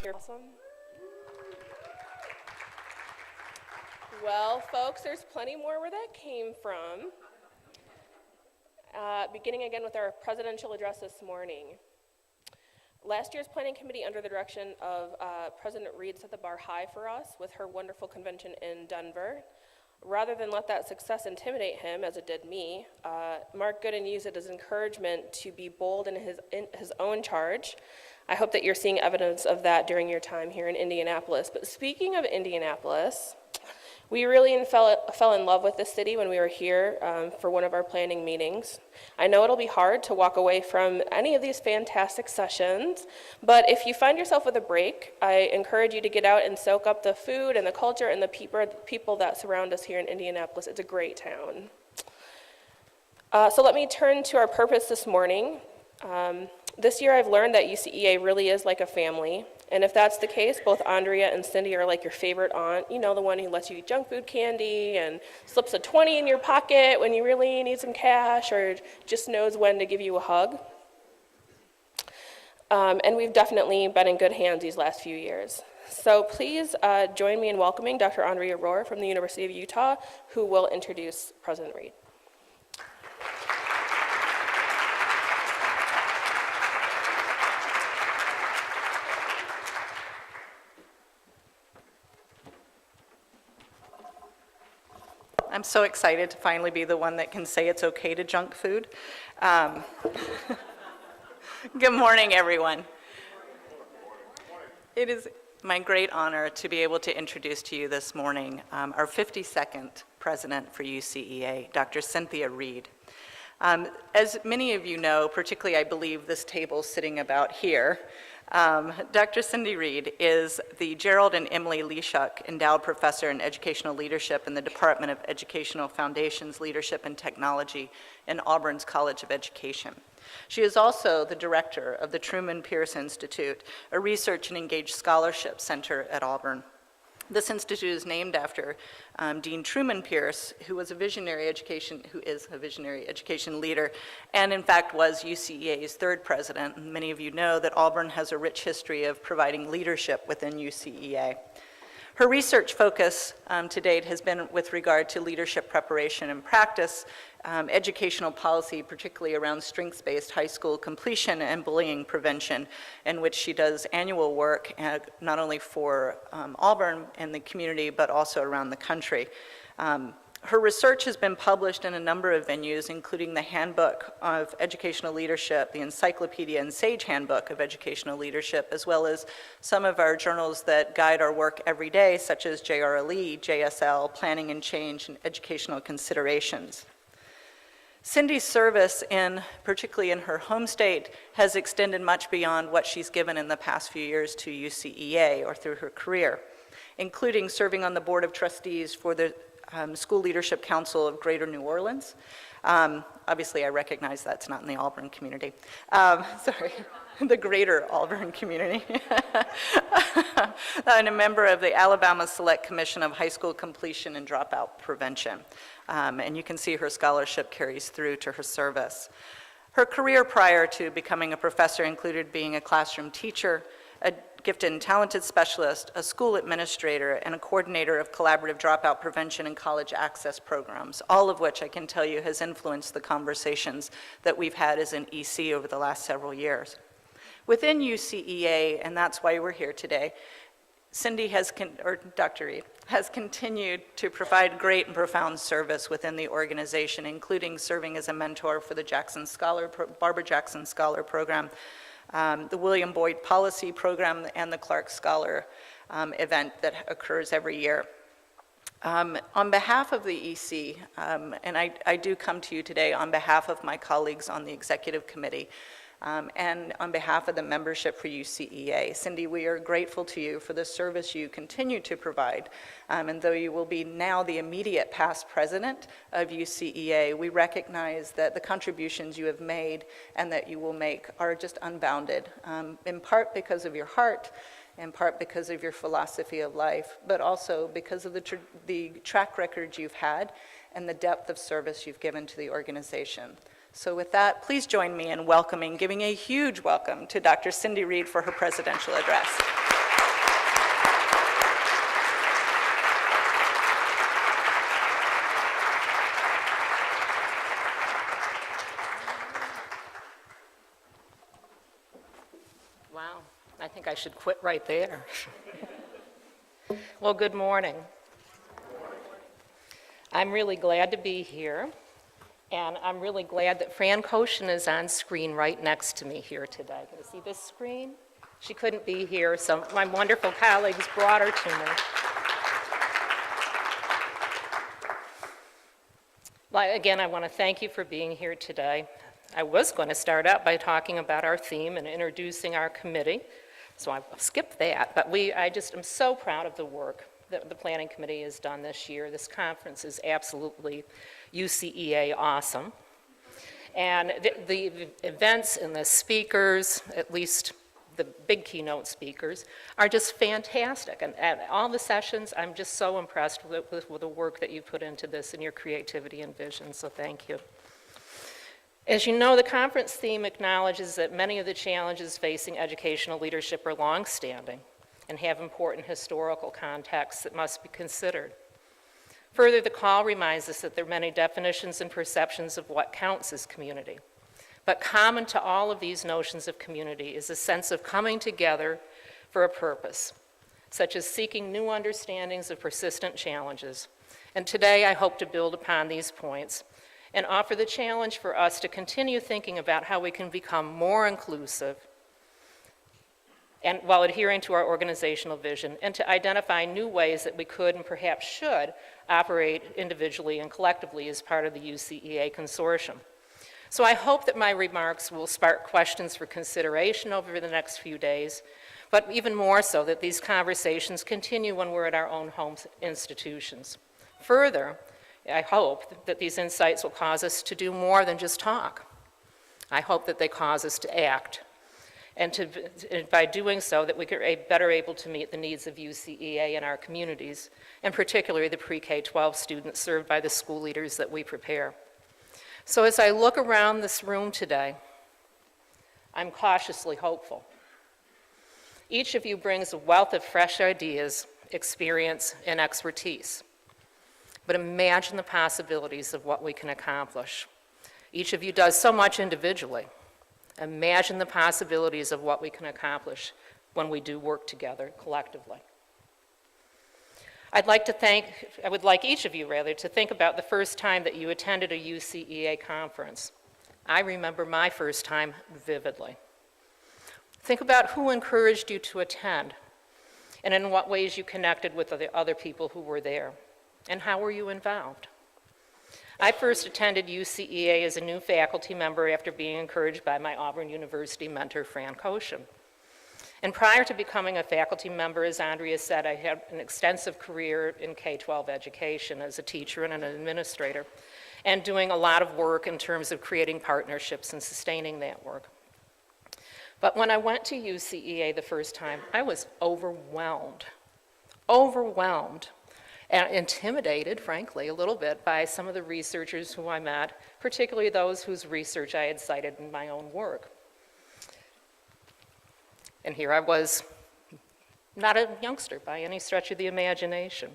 here. Awesome. Well, folks, there's plenty more where that came from. Beginning again with our presidential address this morning. Last year's planning committee, under the direction of President Reed, set the bar high for us with her wonderful convention in Denver. Rather than let that success intimidate him, as it did me, Mark Gooden used it as encouragement to be bold in his own charge. I hope that you're seeing evidence of that during your time here in Indianapolis. But speaking of Indianapolis, we really fell in love with this city when we were here for one of our planning meetings. I know it'll be hard to walk away from any of these fantastic sessions, but if you find yourself with a break, I encourage you to get out and soak up the food and the culture and the people that surround us here in Indianapolis. It's a great town. So let me turn to our purpose this morning. This year I've learned that UCEA really is like a family. And if that's the case, both Andrea and Cindy are like your favorite aunt, you know, the one who lets you eat junk food candy and slips a 20 in your pocket when you really need some cash, or just knows when to give you a hug. And we've definitely been in good hands these last few years. So please join me in welcoming Dr. Andrea Rohr from the University of Utah, who will introduce President Reed. I'm so excited to finally be the one that can say it's okay to junk food. Good morning, everyone. It is my great honor to be able to introduce to you this morning our 52nd president for UCEA, Dr. Cynthia Reed. As many of you know, particularly I believe this table sitting about here, Dr. Cindy Reed is the Gerald and Emily Leishuk Endowed Professor in Educational Leadership in the Department of Educational Foundations, Leadership and Technology in Auburn's College of Education. She is also the director of the Truman Pierce Institute, a research and engaged scholarship center at Auburn. This institute is named after Dean Truman Pierce, who is a visionary education leader, and in fact was UCEA's third president. And many of you know that Auburn has a rich history of providing leadership within UCEA. Her research focus to date has been with regard to leadership preparation and practice, educational policy, particularly around strengths-based high school completion and bullying prevention, in which she does annual work not only for Auburn and the community, but also around the country. Her research has been published in a number of venues, including the Handbook of Educational Leadership, the Encyclopedia and Sage Handbook of Educational Leadership, as well as some of our journals that guide our work every day, such as JRLE, JSL, Planning and Change, and Educational Considerations. Cindy's service, particularly in her home state, has extended much beyond what she's given in the past few years to UCEA or through her career, including serving on the Board of Trustees for the School Leadership Council of Greater New Orleans. Obviously, I recognize that's not in the Auburn community. Sorry, the Greater Auburn community. And a member of the Alabama Select Commission of High School Completion and Dropout Prevention. And you can see her scholarship carries through to her service. Her career prior to becoming a professor included being a classroom teacher, a gifted and talented specialist, a school administrator, and a coordinator of collaborative dropout prevention and college access programs, all of which I can tell you has influenced the conversations that we've had as an EC over the last several years. Within UCEA, and that's why we're here today, Dr. Reed has continued to provide great and profound service within the organization, including serving as a mentor for the Barbara Jackson Scholar Program, the William Boyd Policy Program, and the Clark Scholar event that occurs every year. On behalf of the EC, and I do come to you today on behalf of my colleagues on the executive committee, and on behalf of the membership for UCEA. Cindy, we are grateful to you for the service you continue to provide. And though you will be now the immediate past president of UCEA, we recognize that the contributions you have made and that you will make are just unbounded, in part because of your heart, in part because of your philosophy of life, but also because of the track record you've had and the depth of service you've given to the organization. So with that, please join me in giving a huge welcome to Dr. Cindy Reed for her presidential address. I should quit right there. Well, good morning. I'm really glad to be here, and I'm really glad that Fran Koshin is on screen right next to me here today. Can you see this screen? She couldn't be here, so my wonderful colleagues brought her to me. Well, again, I want to thank you for being here today. I was going to start out by talking about our theme and introducing our committee, so I'll skip that. But I just am so proud of the work that the Planning Committee has done this year. This conference is absolutely UCEA awesome. And the events and the speakers, at least the big keynote speakers, are just fantastic. And at all the sessions, I'm just so impressed with the work that you put into this and your creativity and vision, so thank you. As you know, the conference theme acknowledges that many of the challenges facing educational leadership are longstanding and have important historical contexts that must be considered. Further, the call reminds us that there are many definitions and perceptions of what counts as community. But common to all of these notions of community is a sense of coming together for a purpose, such as seeking new understandings of persistent challenges. And today I hope to build upon these points and offer the challenge for us to continue thinking about how we can become more inclusive and while adhering to our organizational vision, and to identify new ways that we could and perhaps should operate individually and collectively as part of the UCEA consortium. So I hope that my remarks will spark questions for consideration over the next few days, but even more so that these conversations continue when we're at our own home institutions. Further, I hope that these insights will cause us to do more than just talk. I hope that they cause us to act, and by doing so that we are better able to meet the needs of UCEA in our communities, and particularly the pre-K-12 students served by the school leaders that we prepare. So as I look around this room today, I'm cautiously hopeful. Each of you brings a wealth of fresh ideas, experience, and expertise. But imagine the possibilities of what we can accomplish. Each of you does so much individually. Imagine the possibilities of what we can accomplish when we do work together collectively. I would like each of you, rather, to think about the first time that you attended a UCEA conference. I remember my first time vividly. Think about who encouraged you to attend, and in what ways you connected with the other people who were there. And how were you involved? I first attended UCEA as a new faculty member after being encouraged by my Auburn University mentor, Fran Koshin. And prior to becoming a faculty member, as Andrea said, I had an extensive career in K-12 education as a teacher and an administrator, and doing a lot of work in terms of creating partnerships and sustaining that work. But when I went to UCEA the first time, I was overwhelmed. And intimidated, frankly, a little bit by some of the researchers who I met, particularly those whose research I had cited in my own work. And here I was, not a youngster by any stretch of the imagination.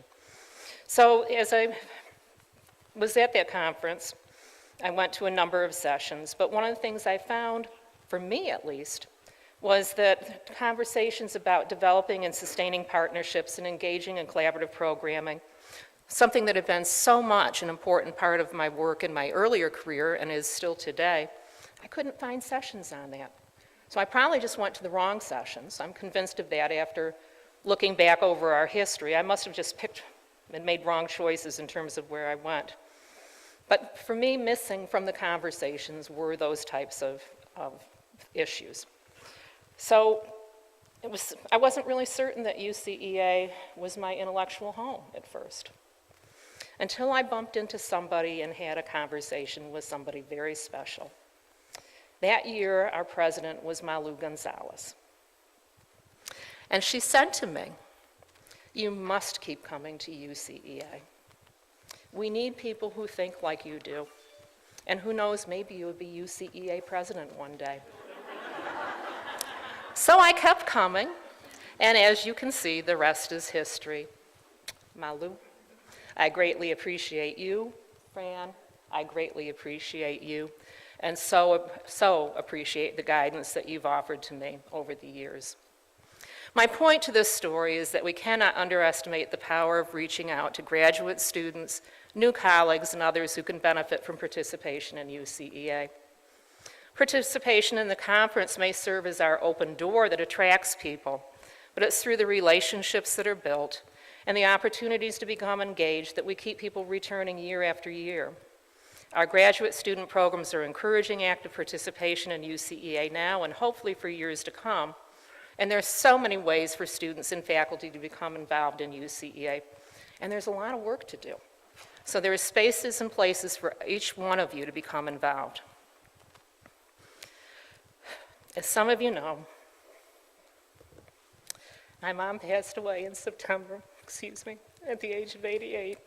So as I was at that conference, I went to a number of sessions, but one of the things I found, for me at least, was that conversations about developing and sustaining partnerships and engaging in collaborative programming, something that had been so much an important part of my work in my earlier career and is still today, I couldn't find sessions on that. So I probably just went to the wrong sessions. I'm convinced of that after looking back over our history. I must have just picked and made wrong choices in terms of where I went. But for me, missing from the conversations were those types of issues. So I wasn't really certain that UCEA was my intellectual home at first, until I bumped into somebody and had a conversation with somebody very special. That year, our president was Malu Gonzalez. And she said to me, "You must keep coming to UCEA. We need people who think like you do. And who knows, maybe you would be UCEA president one day." So I kept coming, and as you can see, the rest is history. Malu, I greatly appreciate you. Fran, I greatly appreciate you, and so appreciate the guidance that you've offered to me over the years. My point to this story is that we cannot underestimate the power of reaching out to graduate students, new colleagues, and others who can benefit from participation in UCEA. Participation in the conference may serve as our open door that attracts people, but it's through the relationships that are built and the opportunities to become engaged that we keep people returning year after year. Our graduate student programs are encouraging active participation in UCEA now and hopefully for years to come. And there's so many ways for students and faculty to become involved in UCEA, and there's a lot of work to do. So there are spaces and places for each one of you to become involved. As some of you know, my mom passed away in September, at the age of 88.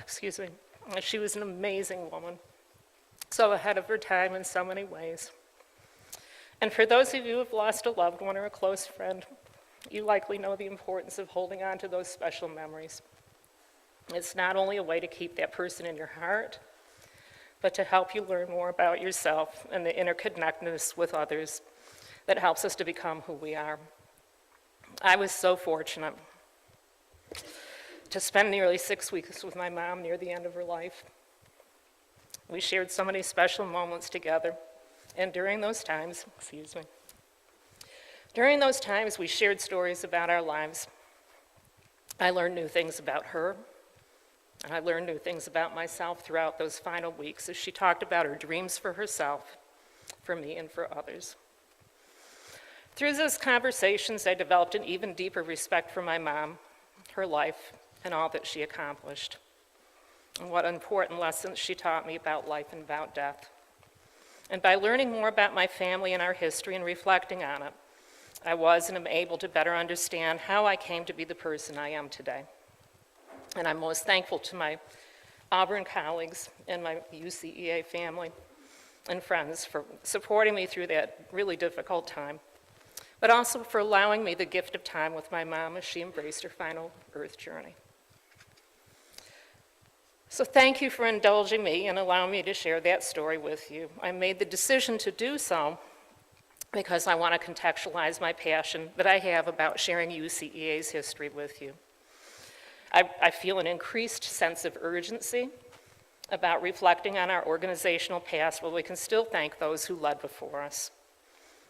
She was an amazing woman, so ahead of her time in so many ways. And for those of you who have lost a loved one or a close friend, you likely know the importance of holding on to those special memories. It's not only a way to keep that person in your heart, but to help you learn more about yourself and the interconnectedness with others that helps us to become who we are. I was so fortunate to spend nearly 6 weeks with my mom near the end of her life. We shared so many special moments together, and during those times, we shared stories about our lives. I learned new things about her, and I learned new things about myself throughout those final weeks as she talked about her dreams for herself, for me, and for others. Through those conversations, I developed an even deeper respect for my mom, her life, and all that she accomplished, and what important lessons she taught me about life and about death. And by learning more about my family and our history and reflecting on it, I was and am able to better understand how I came to be the person I am today. And I'm most thankful to my Auburn colleagues and my UCEA family and friends for supporting me through that really difficult time, but also for allowing me the gift of time with my mom as she embraced her final earth journey. So thank you for indulging me and allowing me to share that story with you. I made the decision to do so because I want to contextualize my passion that I have about sharing UCEA's history with you. I feel an increased sense of urgency about reflecting on our organizational past while we can still thank those who led before us.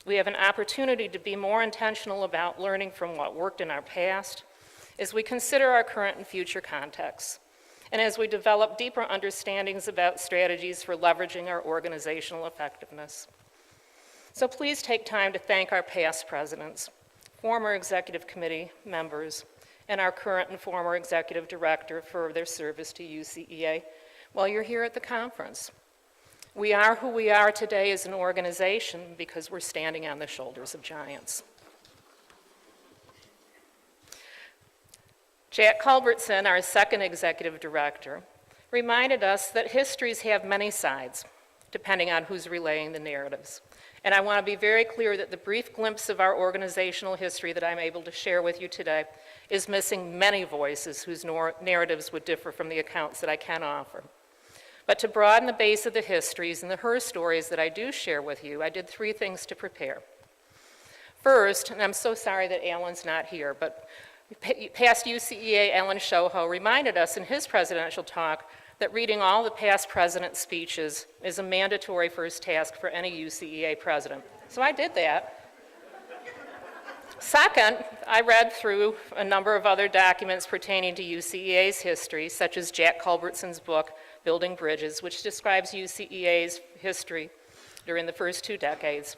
We have an opportunity to be more intentional about learning from what worked in our past as we consider our current and future contexts, and as we develop deeper understandings about strategies for leveraging our organizational effectiveness. So please take time to thank our past presidents, former executive committee members, and our current and former executive director for their service to UCEA while you're here at the conference. We are who we are today as an organization because we're standing on the shoulders of giants. Jack Culbertson, our second executive director, reminded us that histories have many sides, depending on who's relaying the narratives. And I want to be very clear that the brief glimpse of our organizational history that I'm able to share with you today is missing many voices whose narratives would differ from the accounts that I can offer. But to broaden the base of the histories and the her stories that I do share with you, I did 3 things to prepare. First, and I'm so sorry that Alan's not here, but past UCEA Alan Shoho reminded us in his presidential talk that reading all the past president's speeches is a mandatory first task for any UCEA president. So I did that. Second, I read through a number of other documents pertaining to UCEA's history, such as Jack Culbertson's book, Building Bridges, which describes UCEA's history during the first 2 decades.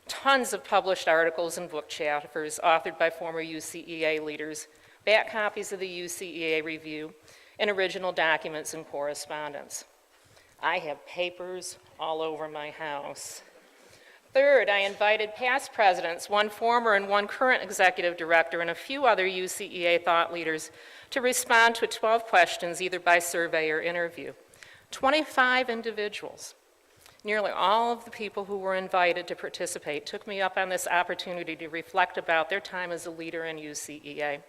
Tons of published articles and book chapters authored by former UCEA leaders, back copies of the UCEA Review, and original documents and correspondence. I have papers all over my house. Third, I invited past presidents, 1 former and 1 current executive director, and a few other UCEA thought leaders to respond to 12 questions either by survey or interview. 25 individuals. Nearly all of the people who were invited to participate took me up on this opportunity to reflect about their time as a leader in UCEA.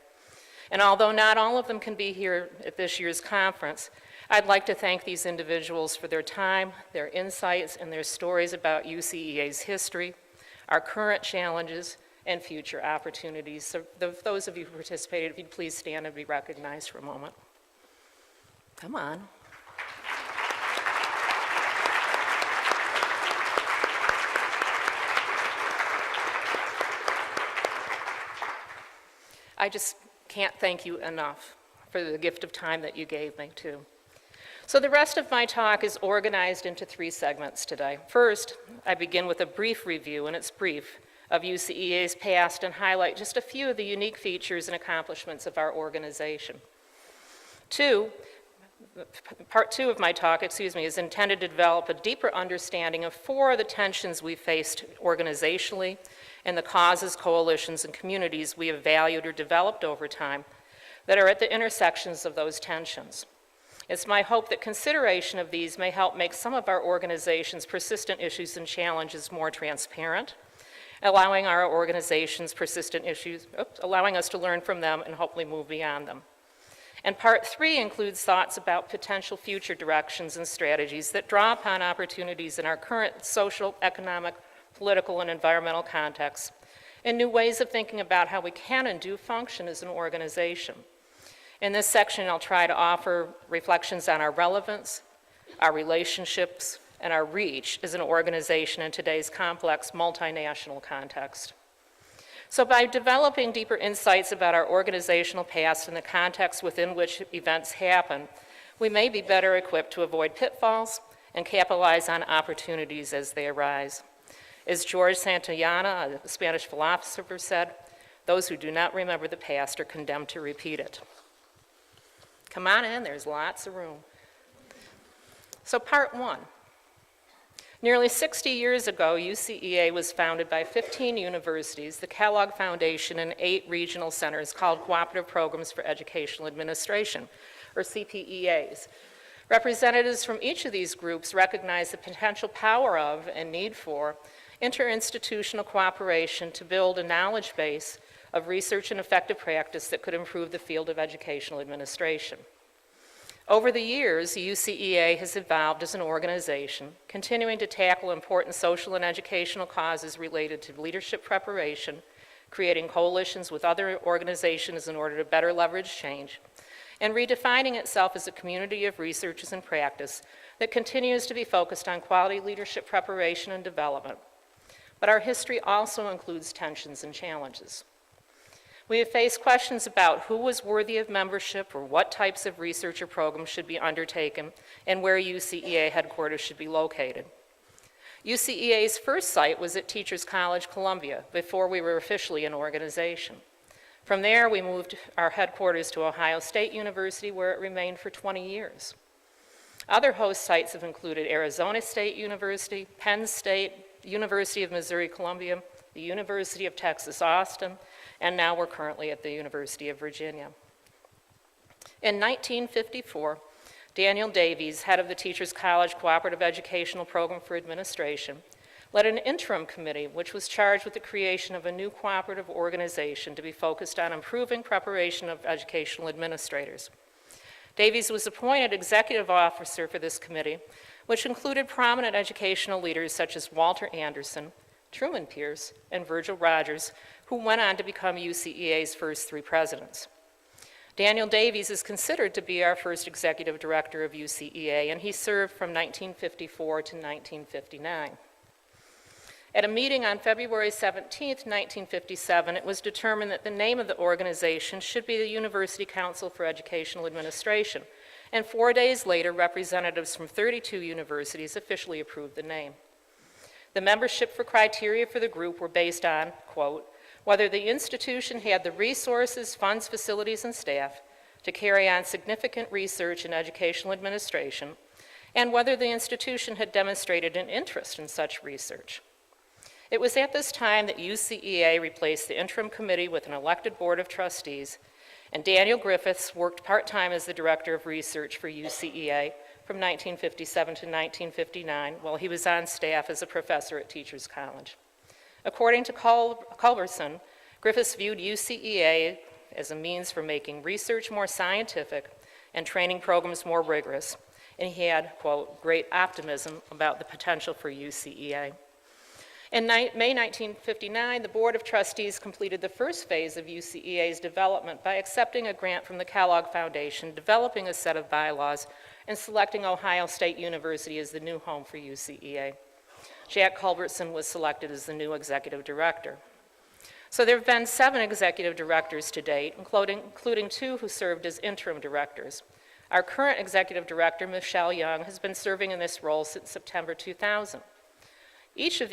And although not all of them can be here at this year's conference, I'd like to thank these individuals for their time, their insights, and their stories about UCEA's history, our current challenges, and future opportunities. So those of you who participated, if you'd please stand and be recognized for a moment. Come on. I just can't thank you enough for the gift of time that you gave me, too. So the rest of my talk is organized into 3 segments today. First, I begin with a brief review, and it's brief, of UCEA's past and highlight just a few of the unique features and accomplishments of our organization. Part 2 of my talk, is intended to develop a deeper understanding of 4 of the tensions we faced organizationally and the causes, coalitions, and communities we have valued or developed over time that are at the intersections of those tensions. It's my hope that consideration of these may help make some of our organization's persistent issues and challenges more transparent, allowing our organization's allowing us to learn from them and hopefully move beyond them. And part 3 includes thoughts about potential future directions and strategies that draw upon opportunities in our current social, economic, political, and environmental contexts, and new ways of thinking about how we can and do function as an organization. In this section, I'll try to offer reflections on our relevance, our relationships, and our reach as an organization in today's complex multinational context. So by developing deeper insights about our organizational past and the context within which events happen, we may be better equipped to avoid pitfalls and capitalize on opportunities as they arise. As George Santayana, a Spanish philosopher, said, "Those who do not remember the past are condemned to repeat it." Come on in, there's lots of room. So part 1. Nearly 60 years ago, UCEA was founded by 15 universities, the Kellogg Foundation, and 8 regional centers called Cooperative Programs for Educational Administration, or CPEAs. Representatives from each of these groups recognize the potential power of and need for interinstitutional cooperation to build a knowledge base of research and effective practice that could improve the field of educational administration. Over the years, UCEA has evolved as an organization, continuing to tackle important social and educational causes related to leadership preparation, creating coalitions with other organizations in order to better leverage change, and redefining itself as a community of researchers and practice that continues to be focused on quality leadership preparation and development. But our history also includes tensions and challenges. We have faced questions about who was worthy of membership or what types of research or programs should be undertaken and where UCEA headquarters should be located. UCEA's first site was at Teachers College, Columbia, before we were officially an organization. From there, we moved our headquarters to Ohio State University, where it remained for 20 years. Other host sites have included Arizona State University, Penn State, University of Missouri Columbia, the University of Texas Austin, and now we're currently at the University of Virginia. In 1954, Daniel Davies, head of the Teachers College Cooperative Educational Program for Administration, led an interim committee which was charged with the creation of a new cooperative organization to be focused on improving preparation of educational administrators. Davies was appointed executive officer for this committee, which included prominent educational leaders such as Walter Anderson, Truman Pierce, and Virgil Rogers, who went on to become UCEA's first 3 presidents. Daniel Davies is considered to be our first executive director of UCEA, and he served from 1954 to 1959. At a meeting on February 17, 1957, it was determined that the name of the organization should be the University Council for Educational Administration, and 4 days later, representatives from 32 universities officially approved the name. The membership criteria for the group were based on, quote, whether the institution had the resources, funds, facilities, and staff to carry on significant research in educational administration, and whether the institution had demonstrated an interest in such research. It was at this time that UCEA replaced the interim committee with an elected board of trustees, and Daniel Griffiths worked part-time as the director of research for UCEA from 1957 to 1959, while he was on staff as a professor at Teachers College. According to Culberson, Griffiths viewed UCEA as a means for making research more scientific and training programs more rigorous, and he had, quote, great optimism about the potential for UCEA. In May 1959, the Board of Trustees completed the first phase of UCEA's development by accepting a grant from the Kellogg Foundation, developing a set of bylaws, and selecting Ohio State University as the new home for UCEA. Jack Culbertson was selected as the new executive director. So there have been 7 executive directors to date, including 2 who served as interim directors. Our current executive director, Michelle Young, has been serving in this role since September 2000. Each of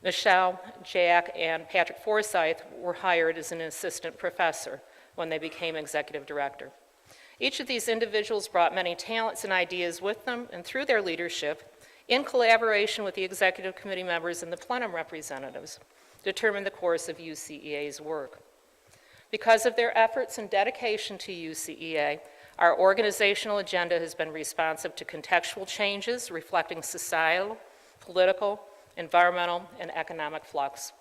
Michelle, Jack, and Patrick Forsyth were hired as an assistant professor when they became executive director. Each of these individuals brought many talents and ideas with them, and through their leadership, in collaboration with the executive committee members and the plenum representatives, determined the course of UCEA's work. Because of their efforts and dedication to UCEA, our organizational agenda has been responsive to contextual changes reflecting societal, political, environmental, and economic flux.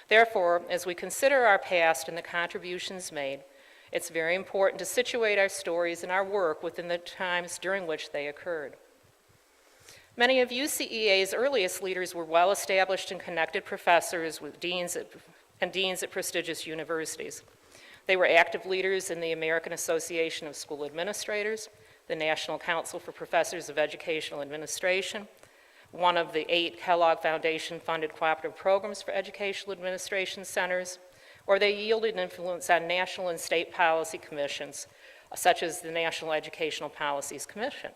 Therefore, as we consider our past and the contributions made, it's very important to situate our stories and our work within the times during which they occurred. Many of UCEA's earliest leaders were well-established and connected professors with deans at prestigious universities. They were active leaders in the American Association of School Administrators, the National Council for Professors of Educational Administration, one of the 8 Kellogg Foundation-funded cooperative programs for educational administration centers, or they yielded influence on national and state policy commissions, such as the National Educational Policies Commission.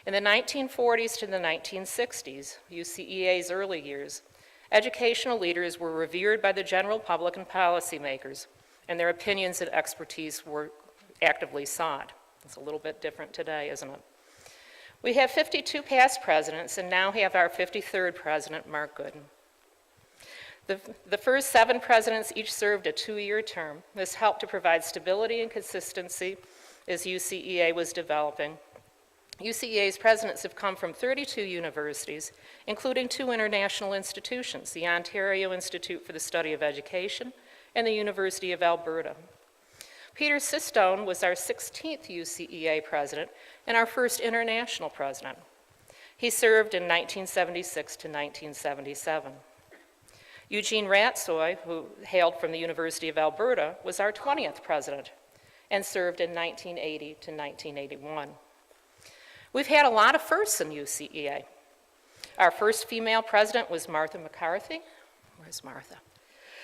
In the 1940s to the 1960s, UCEA's early years, educational leaders were revered by the general public and policymakers, and their opinions and expertise were actively sought. It's a little bit different today, isn't it? We have 52 past presidents and now have our 53rd president, Mark Gooden. The first 7 presidents each served a 2-year term. This helped to provide stability and consistency as UCEA was developing. UCEA's presidents have come from 32 universities, including 2 international institutions, the Ontario Institute for the Study of Education and the University of Alberta. Peter Sistone was our 16th UCEA president and our first international president. He served in 1976 to 1977. Eugene Ratsoy, who hailed from the University of Alberta, was our 20th president and served in 1980 to 1981. We've had a lot of firsts in UCEA. Our first female president was Martha McCarthy. Where's Martha?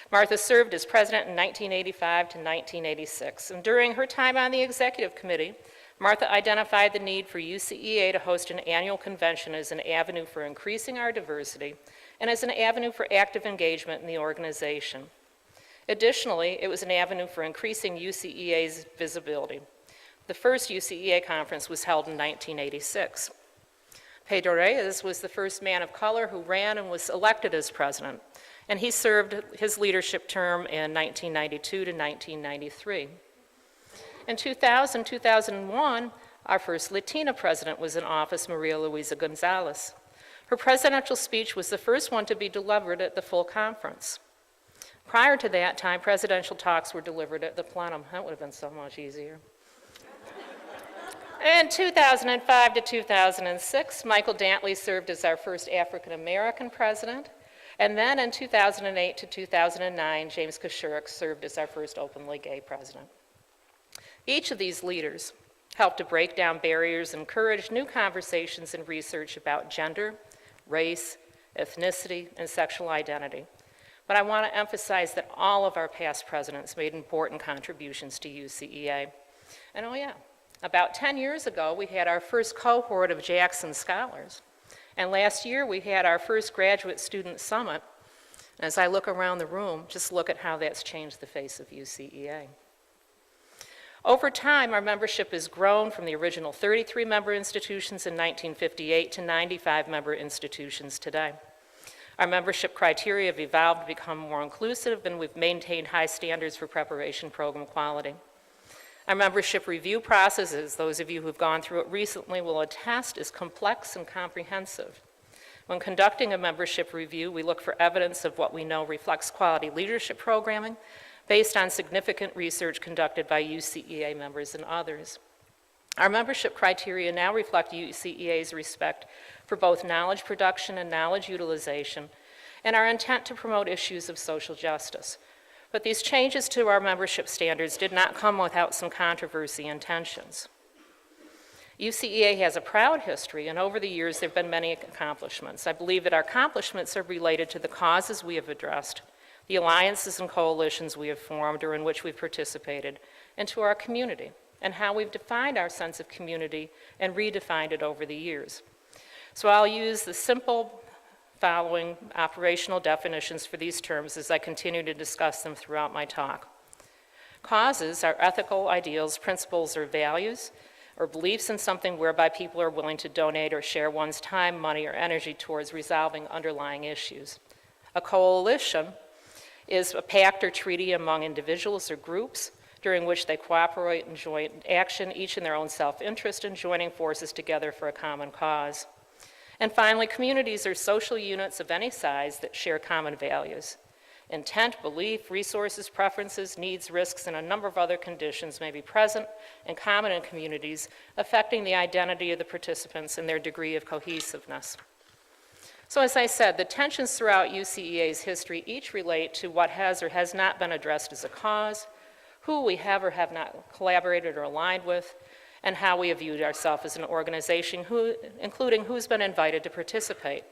Martha served as president in 1985 to 1986, and during her time on the executive committee, Martha identified the need for UCEA to host an annual convention as an avenue for increasing our diversity and as an avenue for active engagement in the organization. Additionally, it was an avenue for increasing UCEA's visibility. The first UCEA conference was held in 1986. Pedro Reyes was the first man of color who ran and was elected as president, and he served his leadership term in 1992 to 1993. In 2000-2001, our first Latina president was in office, Maria Luisa Gonzalez. Her presidential speech was the first one to be delivered at the full conference. Prior to that time, presidential talks were delivered at the plenum. That would have been so much easier. In 2005 to 2006, Michael Dantley served as our first African American president. And then in 2008 to 2009, James Koshurik served as our first openly gay president. Each of these leaders helped to break down barriers and encourage new conversations and research about gender, race, ethnicity, and sexual identity. But I want to emphasize that all of our past presidents made important contributions to UCEA. And oh yeah, about 10 years ago, we had our first cohort of Jackson Scholars. And last year, we had our first graduate student summit. As I look around the room, just look at how that's changed the face of UCEA. Over time, our membership has grown from the original 33 member institutions in 1958 to 95 member institutions today. Our membership criteria have evolved to become more inclusive, and we've maintained high standards for preparation program quality. Our membership review process, as those of you who've gone through it recently will attest, is complex and comprehensive. When conducting a membership review, we look for evidence of what we know reflects quality leadership programming based on significant research conducted by UCEA members and others. Our membership criteria now reflect UCEA's respect for both knowledge production and knowledge utilization, and our intent to promote issues of social justice. But these changes to our membership standards did not come without some controversy and tensions. UCEA has a proud history, and over the years there have been many accomplishments. I believe that our accomplishments are related to the causes we have addressed, the alliances and coalitions we have formed or in which we've participated, and to our community, and how we've defined our sense of community and redefined it over the years. So I'll use the simple following operational definitions for these terms as I continue to discuss them throughout my talk. Causes are ethical ideals, principles, or values, or beliefs in something whereby people are willing to donate or share one's time, money, or energy towards resolving underlying issues. A coalition is a pact or treaty among individuals or groups during which they cooperate and join action, each in their own self-interest, and joining forces together for a common cause. And finally, communities are social units of any size that share common values. Intent, belief, resources, preferences, needs, risks, and a number of other conditions may be present and common in communities, affecting the identity of the participants and their degree of cohesiveness. So as I said, the tensions throughout UCEA's history each relate to what has or has not been addressed as a cause, who we have or have not collaborated or aligned with, and how we have viewed ourselves as an organization, including who's been invited to participate.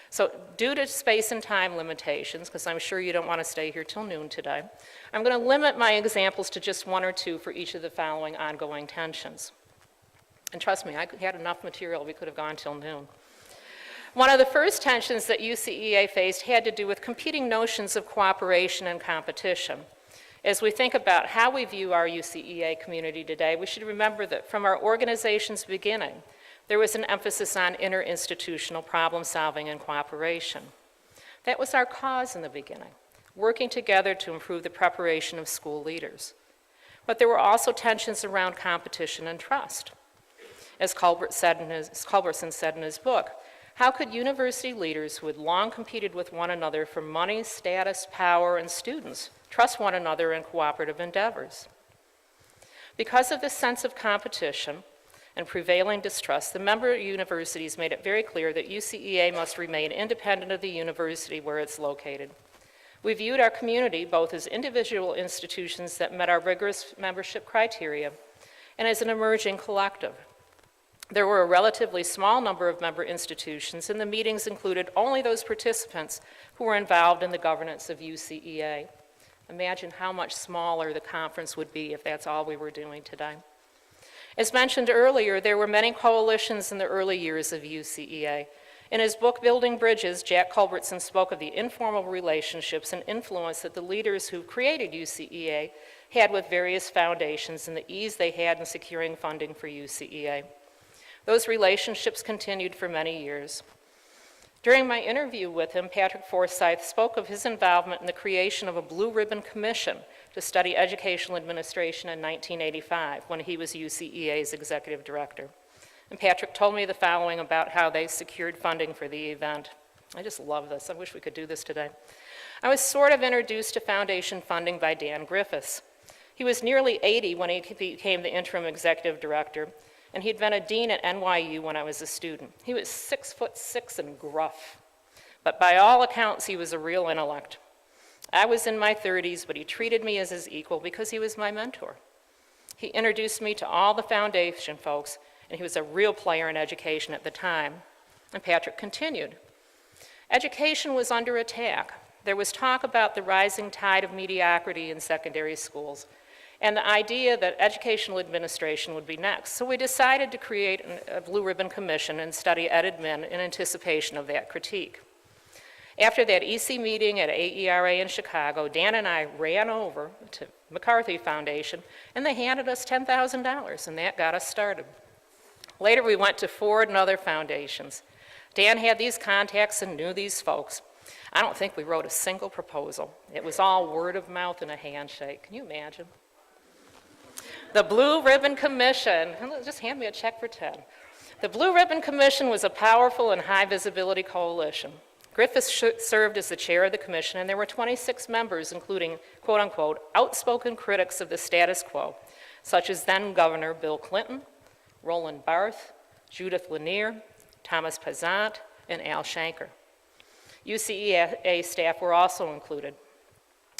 So due to space and time limitations, because I'm sure you don't want to stay here till noon today, I'm going to limit my examples to just one or two for each of the following ongoing tensions. And trust me, I had enough material, we could have gone till noon. One of the first tensions that UCEA faced had to do with competing notions of cooperation and competition. As we think about how we view our UCEA community today, we should remember that from our organization's beginning, there was an emphasis on interinstitutional problem solving and cooperation. That was our cause in the beginning, working together to improve the preparation of school leaders. But there were also tensions around competition and trust. As Culbertson said in his book, how could university leaders who had long competed with one another for money, status, power, and students trust one another in cooperative endeavors? Because of this sense of competition and prevailing distrust, the member universities made it very clear that UCEA must remain independent of the university where it's located. We viewed our community both as individual institutions that met our rigorous membership criteria and as an emerging collective. There were a relatively small number of member institutions, and the meetings included only those participants who were involved in the governance of UCEA. Imagine how much smaller the conference would be if that's all we were doing today. As mentioned earlier, there were many coalitions in the early years of UCEA. In his book, Building Bridges, Jack Culbertson spoke of the informal relationships and influence that the leaders who created UCEA had with various foundations and the ease they had in securing funding for UCEA. Those relationships continued for many years. During my interview with him, Patrick Forsyth spoke of his involvement in the creation of a Blue Ribbon Commission to study educational administration in 1985 when he was UCEA's executive director. And Patrick told me the following about how they secured funding for the event. I just love this. I wish we could do this today. I was sort of introduced to foundation funding by Dan Griffiths. He was nearly 80 when he became the interim executive director, and he'd been a dean at NYU when I was a student. He was 6'6" and gruff, but by all accounts, he was a real intellect. I was in my 30s, but he treated me as his equal because he was my mentor. He introduced me to all the foundation folks, and he was a real player in education at the time. And Patrick continued. Education was under attack. There was talk about the rising tide of mediocrity in secondary schools, and the idea that educational administration would be next. So we decided to create a Blue Ribbon Commission and study EdMin in anticipation of that critique. After that EC meeting at AERA in Chicago, Dan and I ran over to McCarthy Foundation, and they handed us $10,000, and that got us started. Later, we went to Ford and other foundations. Dan had these contacts and knew these folks. I don't think we wrote a single proposal. It was all word of mouth and a handshake. Can you imagine? The Blue Ribbon Commission, just hand me a check for 10. The Blue Ribbon Commission was a powerful and high visibility coalition. Griffiths served as the chair of the commission, and there were 26 members, including, quote unquote, outspoken critics of the status quo, such as then Governor Bill Clinton, Roland Barth, Judith Lanier, Thomas Pezant, and Al Shanker. UCEA staff were also included.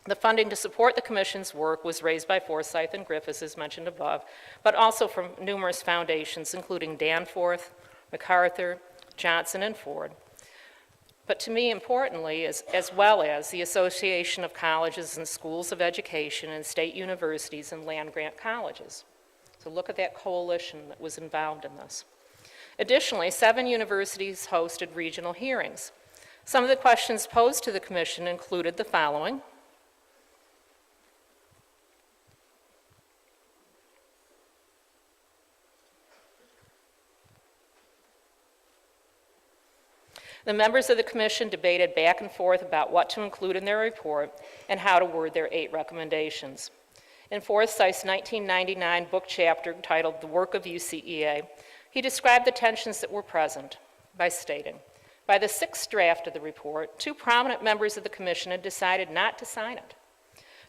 The funding to support the commission's work was raised by Forsyth and Griffiths, as mentioned above, but also from numerous foundations, including Danforth, MacArthur, Johnson, and Ford. But to me, importantly, as well as the Association of Colleges and Schools of Education and state universities and land-grant colleges. So look at that coalition that was involved in this. Additionally, 7 universities hosted regional hearings. Some of the questions posed to the commission included the following. The members of the commission debated back and forth about what to include in their report and how to word their 8 recommendations. In Forsyth's 1999 book chapter titled The Work of UCEA, he described the tensions that were present by stating, by the 6th draft of the report, 2 prominent members of the commission had decided not to sign it.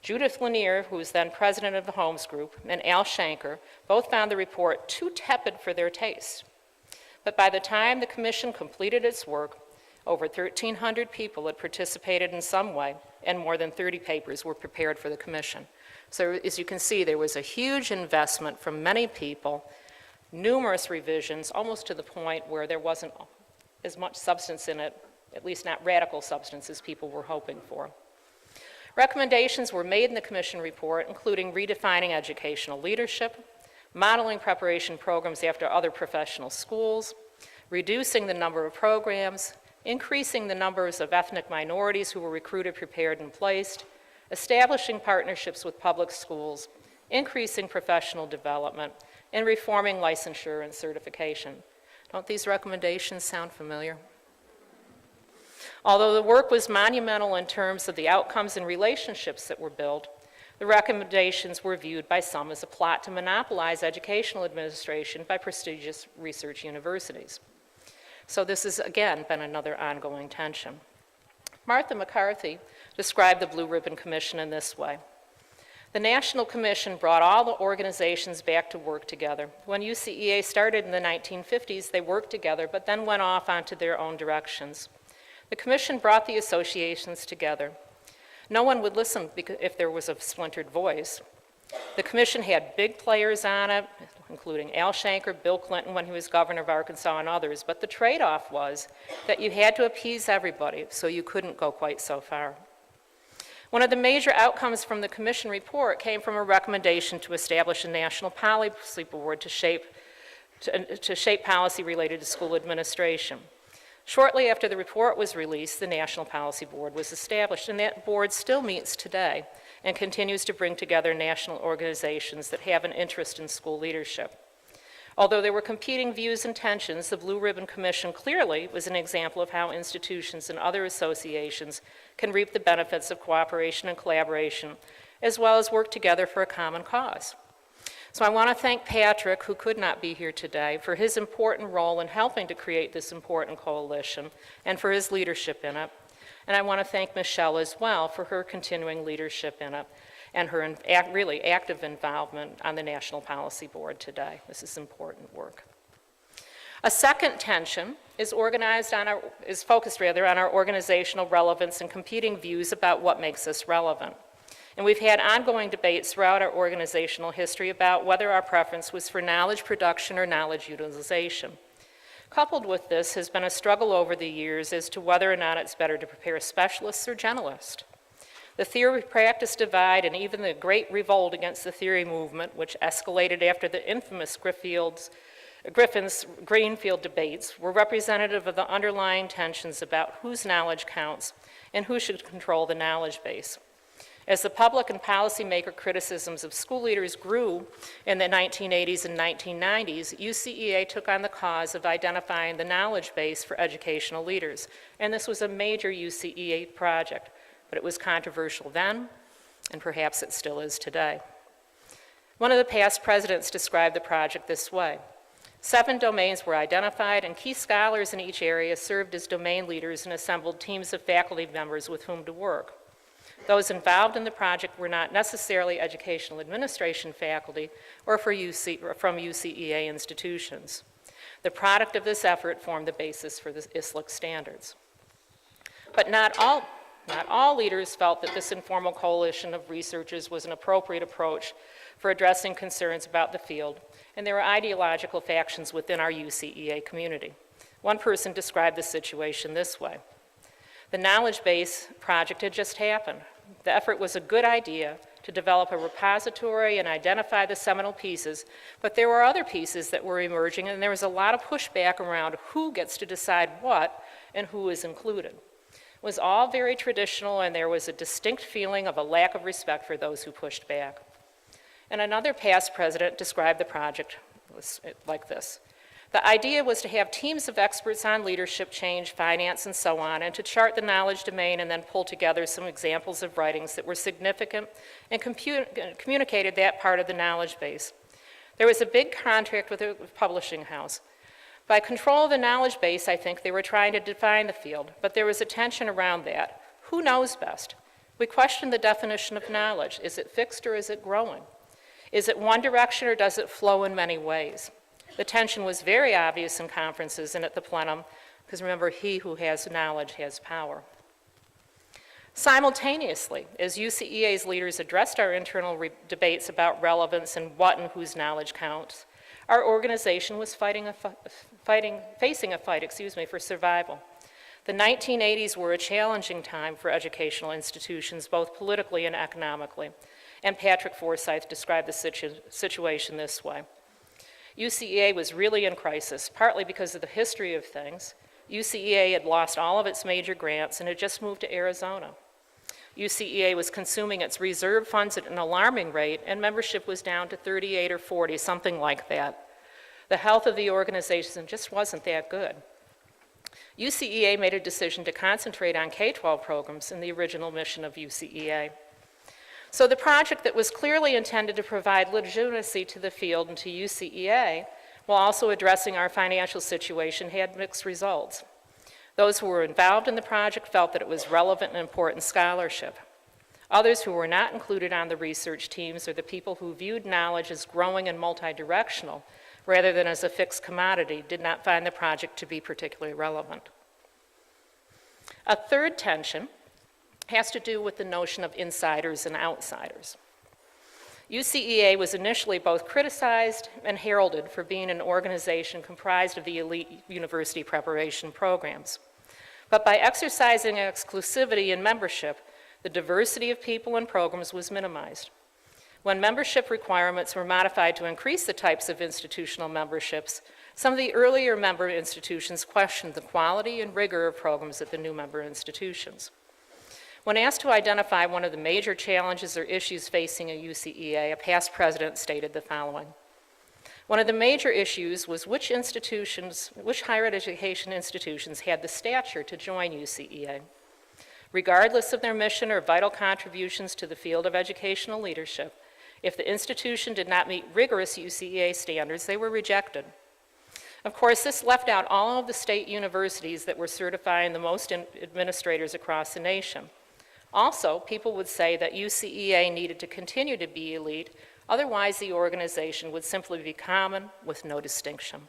Judith Lanier, who was then president of the Holmes Group, and Al Shanker both found the report too tepid for their taste. But by the time the commission completed its work, over 1,300 people had participated in some way, and more than 30 papers were prepared for the commission. So as you can see, there was a huge investment from many people, numerous revisions, almost to the point where there wasn't as much substance in it, at least not radical substance as people were hoping for. Recommendations were made in the commission report, including redefining educational leadership, modeling preparation programs after other professional schools, reducing the number of programs, increasing the numbers of ethnic minorities who were recruited, prepared, and placed, establishing partnerships with public schools, increasing professional development, and reforming licensure and certification. Don't these recommendations sound familiar? Although the work was monumental in terms of the outcomes and relationships that were built, the recommendations were viewed by some as a plot to monopolize educational administration by prestigious research universities. So this has, again, been another ongoing tension. Martha McCarthy described the Blue Ribbon Commission in this way. The National Commission brought all the organizations back to work together. When UCEA started in the 1950s, they worked together, but then went off onto their own directions. The commission brought the associations together. No one would listen if there was a splintered voice. The commission had big players on it, including Al Shanker, Bill Clinton when he was governor of Arkansas, and others, but the trade-off was that you had to appease everybody, so you couldn't go quite so far. One of the major outcomes from the commission report came from a recommendation to establish a national policy board to shape policy related to school administration. Shortly after the report was released, the National Policy Board was established, and that board still meets today and continues to bring together national organizations that have an interest in school leadership. Although there were competing views and tensions, the Blue Ribbon Commission clearly was an example of how institutions and other associations can reap the benefits of cooperation and collaboration, as well as work together for a common cause. So I want to thank Patrick, who could not be here today, for his important role in helping to create this important coalition and for his leadership in it. And I want to thank Michelle as well for her continuing leadership in it and her really active involvement on the National Policy Board today. This is important work. A second tension is focused on our organizational relevance and competing views about what makes us relevant. And we've had ongoing debates throughout our organizational history about whether our preference was for knowledge production or knowledge utilization. Coupled with this has been a struggle over the years as to whether or not it's better to prepare specialists or generalists. The theory-practice divide and even the great revolt against the theory movement, which escalated after the infamous Griffin's-Greenfield debates, were representative of the underlying tensions about whose knowledge counts and who should control the knowledge base. As the public and policymaker criticisms of school leaders grew in the 1980s and 1990s, UCEA took on the cause of identifying the knowledge base for educational leaders. And this was a major UCEA project, but it was controversial then, and perhaps it still is today. One of the past presidents described the project this way. 7 domains were identified, and key scholars in each area served as domain leaders and assembled teams of faculty members with whom to work. Those involved in the project were not necessarily educational administration faculty or from UCEA institutions. The product of this effort formed the basis for the ISLIC standards. But not all leaders felt that this informal coalition of researchers was an appropriate approach for addressing concerns about the field, and there were ideological factions within our UCEA community. One person described the situation this way. The knowledge base project had just happened. The effort was a good idea to develop a repository and identify the seminal pieces, but there were other pieces that were emerging, and there was a lot of pushback around who gets to decide what and who is included. It was all very traditional, and there was a distinct feeling of a lack of respect for those who pushed back. And another past president described the project like this. The idea was to have teams of experts on leadership, change, finance, and so on, and to chart the knowledge domain and then pull together some examples of writings that were significant and communicated that part of the knowledge base. There was a big contract with a publishing house. By control of the knowledge base, I think they were trying to define the field, but there was a tension around that. Who knows best? We questioned the definition of knowledge. Is it fixed or is it growing? Is it one direction or does it flow in many ways? The tension was very obvious in conferences and at the plenum, because remember, he who has knowledge has power. Simultaneously, as UCEA's leaders addressed our internal debates about relevance and what and whose knowledge counts, our organization was facing a fight for survival. The 1980s were a challenging time for educational institutions, both politically and economically, and Patrick Forsyth described the situation this way. UCEA was really in crisis, partly because of the history of things. UCEA had lost all of its major grants and had just moved to Arizona. UCEA was consuming its reserve funds at an alarming rate, and membership was down to 38 or 40, something like that. The health of the organization just wasn't that good. UCEA made a decision to concentrate on K-12 programs in the original mission of UCEA. So the project that was clearly intended to provide legitimacy to the field and to UCEA, while also addressing our financial situation, had mixed results. Those who were involved in the project felt that it was relevant and important scholarship. Others who were not included on the research teams, or the people who viewed knowledge as growing and multidirectional rather than as a fixed commodity, did not find the project to be particularly relevant. A third tension has to do with the notion of insiders and outsiders. UCEA was initially both criticized and heralded for being an organization comprised of the elite university preparation programs. But by exercising exclusivity in membership, the diversity of people and programs was minimized. When membership requirements were modified to increase the types of institutional memberships, some of the earlier member institutions questioned the quality and rigor of programs at the new member institutions. When asked to identify one of the major challenges or issues facing a UCEA, a past president stated the following. One of the major issues was which higher education institutions had the stature to join UCEA. Regardless of their mission or vital contributions to the field of educational leadership, if the institution did not meet rigorous UCEA standards, they were rejected. Of course, this left out all of the state universities that were certifying the most administrators across the nation. Also, people would say that UCEA needed to continue to be elite, otherwise the organization would simply be common with no distinction.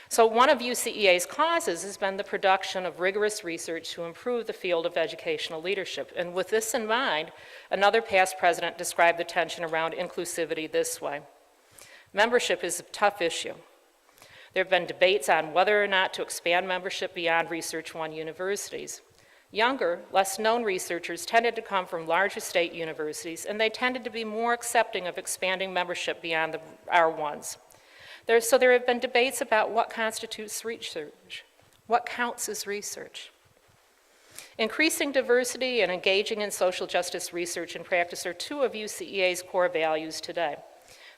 So one of UCEA's causes has been the production of rigorous research to improve the field of educational leadership. And with this in mind, another past president described the tension around inclusivity this way. Membership is a tough issue. There have been debates on whether or not to expand membership beyond Research One universities. Younger, less known researchers tended to come from larger state universities, and they tended to be more accepting of expanding membership beyond the R1s. So there have been debates about what constitutes research, what counts as research. Increasing diversity and engaging in social justice research and practice are two of UCEA's core values today.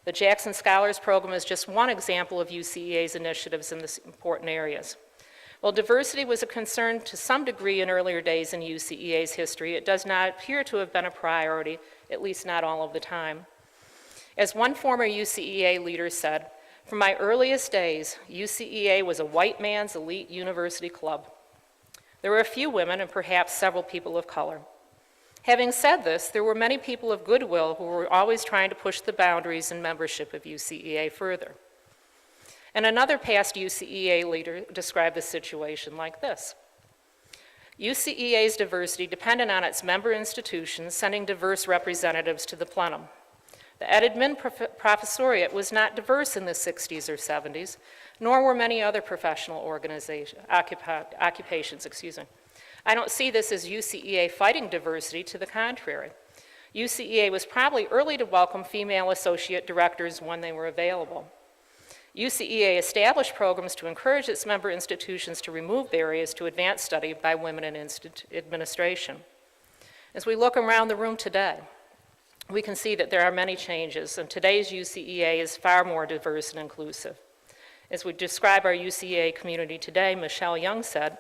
The Jackson Scholars Program is just one example of UCEA's initiatives in these important areas. While diversity was a concern to some degree in earlier days in UCEA's history, it does not appear to have been a priority, at least not all of the time. As one former UCEA leader said, "From my earliest days, UCEA was a white man's elite university club. There were a few women and perhaps several people of color. Having said this, there were many people of goodwill who were always trying to push the boundaries and membership of UCEA further. And another past UCEA leader described the situation like this. UCEA's diversity depended on its member institutions sending diverse representatives to the plenum. The Edmund Professoriate was not diverse in the 60s or 70s, nor were many other professional occupations. I don't see this as UCEA fighting diversity, to the contrary. UCEA was probably early to welcome female associate directors when they were available. UCEA established programs to encourage its member institutions to remove barriers to advanced study by women in administration. As we look around the room today, we can see that there are many changes, and today's UCEA is far more diverse and inclusive. As we describe our UCEA community today, Michelle Young said,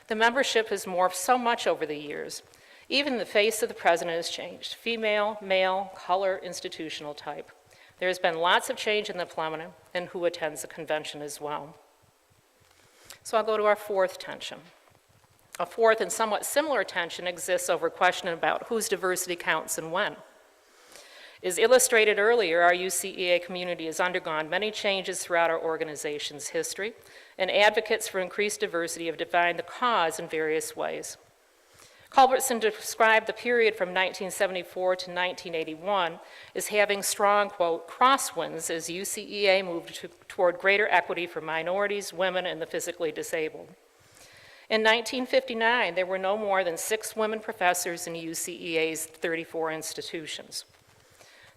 the membership has morphed so much over the years. Even the face of the president has changed: female, male, color, institutional type. There has been lots of change in the plenum and who attends the convention as well. So I'll go to our fourth tension. A fourth and somewhat similar tension exists over question about whose diversity counts and when. As illustrated earlier, our UCEA community has undergone many changes throughout our organization's history, and advocates for increased diversity have defined the cause in various ways. Culbertson described the period from 1974 to 1981 as having strong, quote, crosswinds as UCEA moved toward greater equity for minorities, women, and the physically disabled. In 1959, there were no more than 6 women professors in UCEA's 34 institutions.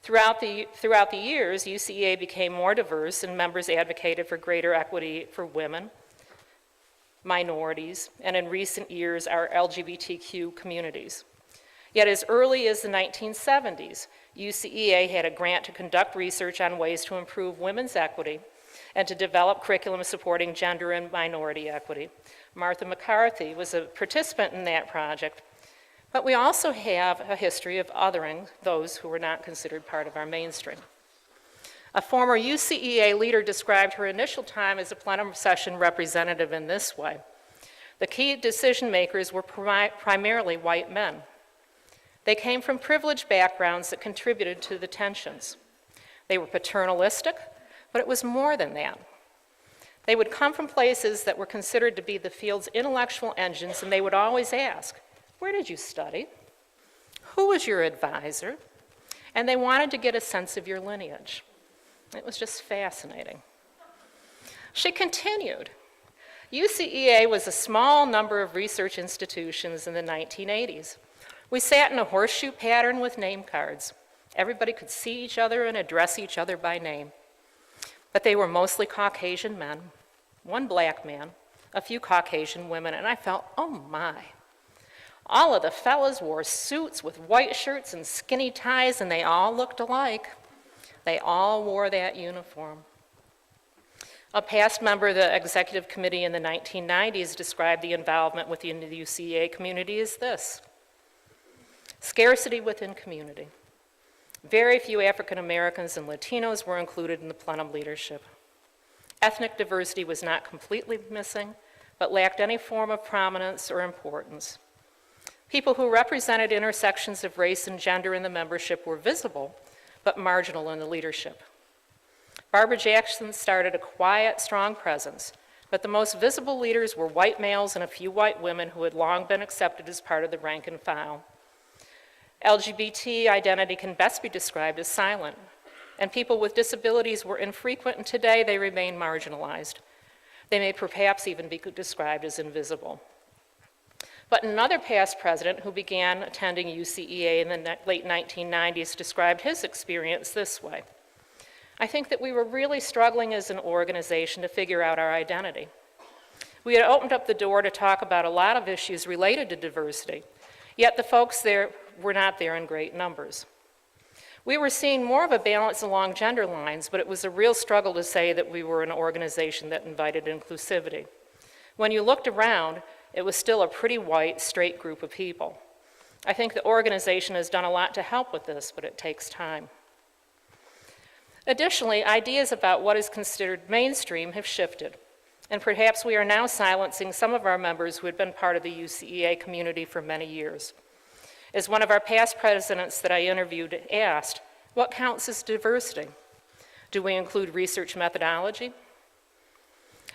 Throughout the years, UCEA became more diverse, and members advocated for greater equity for women, minorities, and in recent years, our LGBTQ communities. Yet as early as the 1970s, UCEA had a grant to conduct research on ways to improve women's equity and to develop curriculum supporting gender and minority equity. Martha McCarthy was a participant in that project, but we also have a history of othering those who were not considered part of our mainstream. A former UCEA leader described her initial time as a plenum session representative in this way. The key decision makers were primarily white men. They came from privileged backgrounds that contributed to the tensions. They were paternalistic, but it was more than that. They would come from places that were considered to be the field's intellectual engines, and they would always ask, "Where did you study? Who was your advisor?" And they wanted to get a sense of your lineage. It was just fascinating. She continued, UCEA was a small number of research institutions in the 1980s. We sat in a horseshoe pattern with name cards. Everybody could see each other and address each other by name. But they were mostly Caucasian men, one black man, a few Caucasian women, and I felt, oh my. All of the fellas wore suits with white shirts and skinny ties, and they all looked alike. They all wore that uniform. A past member of the executive committee in the 1990s described the involvement within the UCEA community as this: scarcity within community. Very few African Americans and Latinos were included in the plenum leadership. Ethnic diversity was not completely missing, but lacked any form of prominence or importance. People who represented intersections of race and gender in the membership were visible, but marginal in the leadership. Barbara Jackson started a quiet, strong presence, but the most visible leaders were white males and a few white women who had long been accepted as part of the rank and file. LGBT identity can best be described as silent, and people with disabilities were infrequent, and today they remain marginalized. They may perhaps even be described as invisible. But another past president who began attending UCEA in the late 1990s described his experience this way: I think that we were really struggling as an organization to figure out our identity. We had opened up the door to talk about a lot of issues related to diversity, yet the folks there were not there in great numbers. We were seeing more of a balance along gender lines, but it was a real struggle to say that we were an organization that invited inclusivity. When you looked around, it was still a pretty white, straight group of people. I think the organization has done a lot to help with this, but it takes time. Additionally, ideas about what is considered mainstream have shifted, and perhaps we are now silencing some of our members who had been part of the UCEA community for many years. As one of our past presidents that I interviewed asked, what counts as diversity? Do we include research methodology?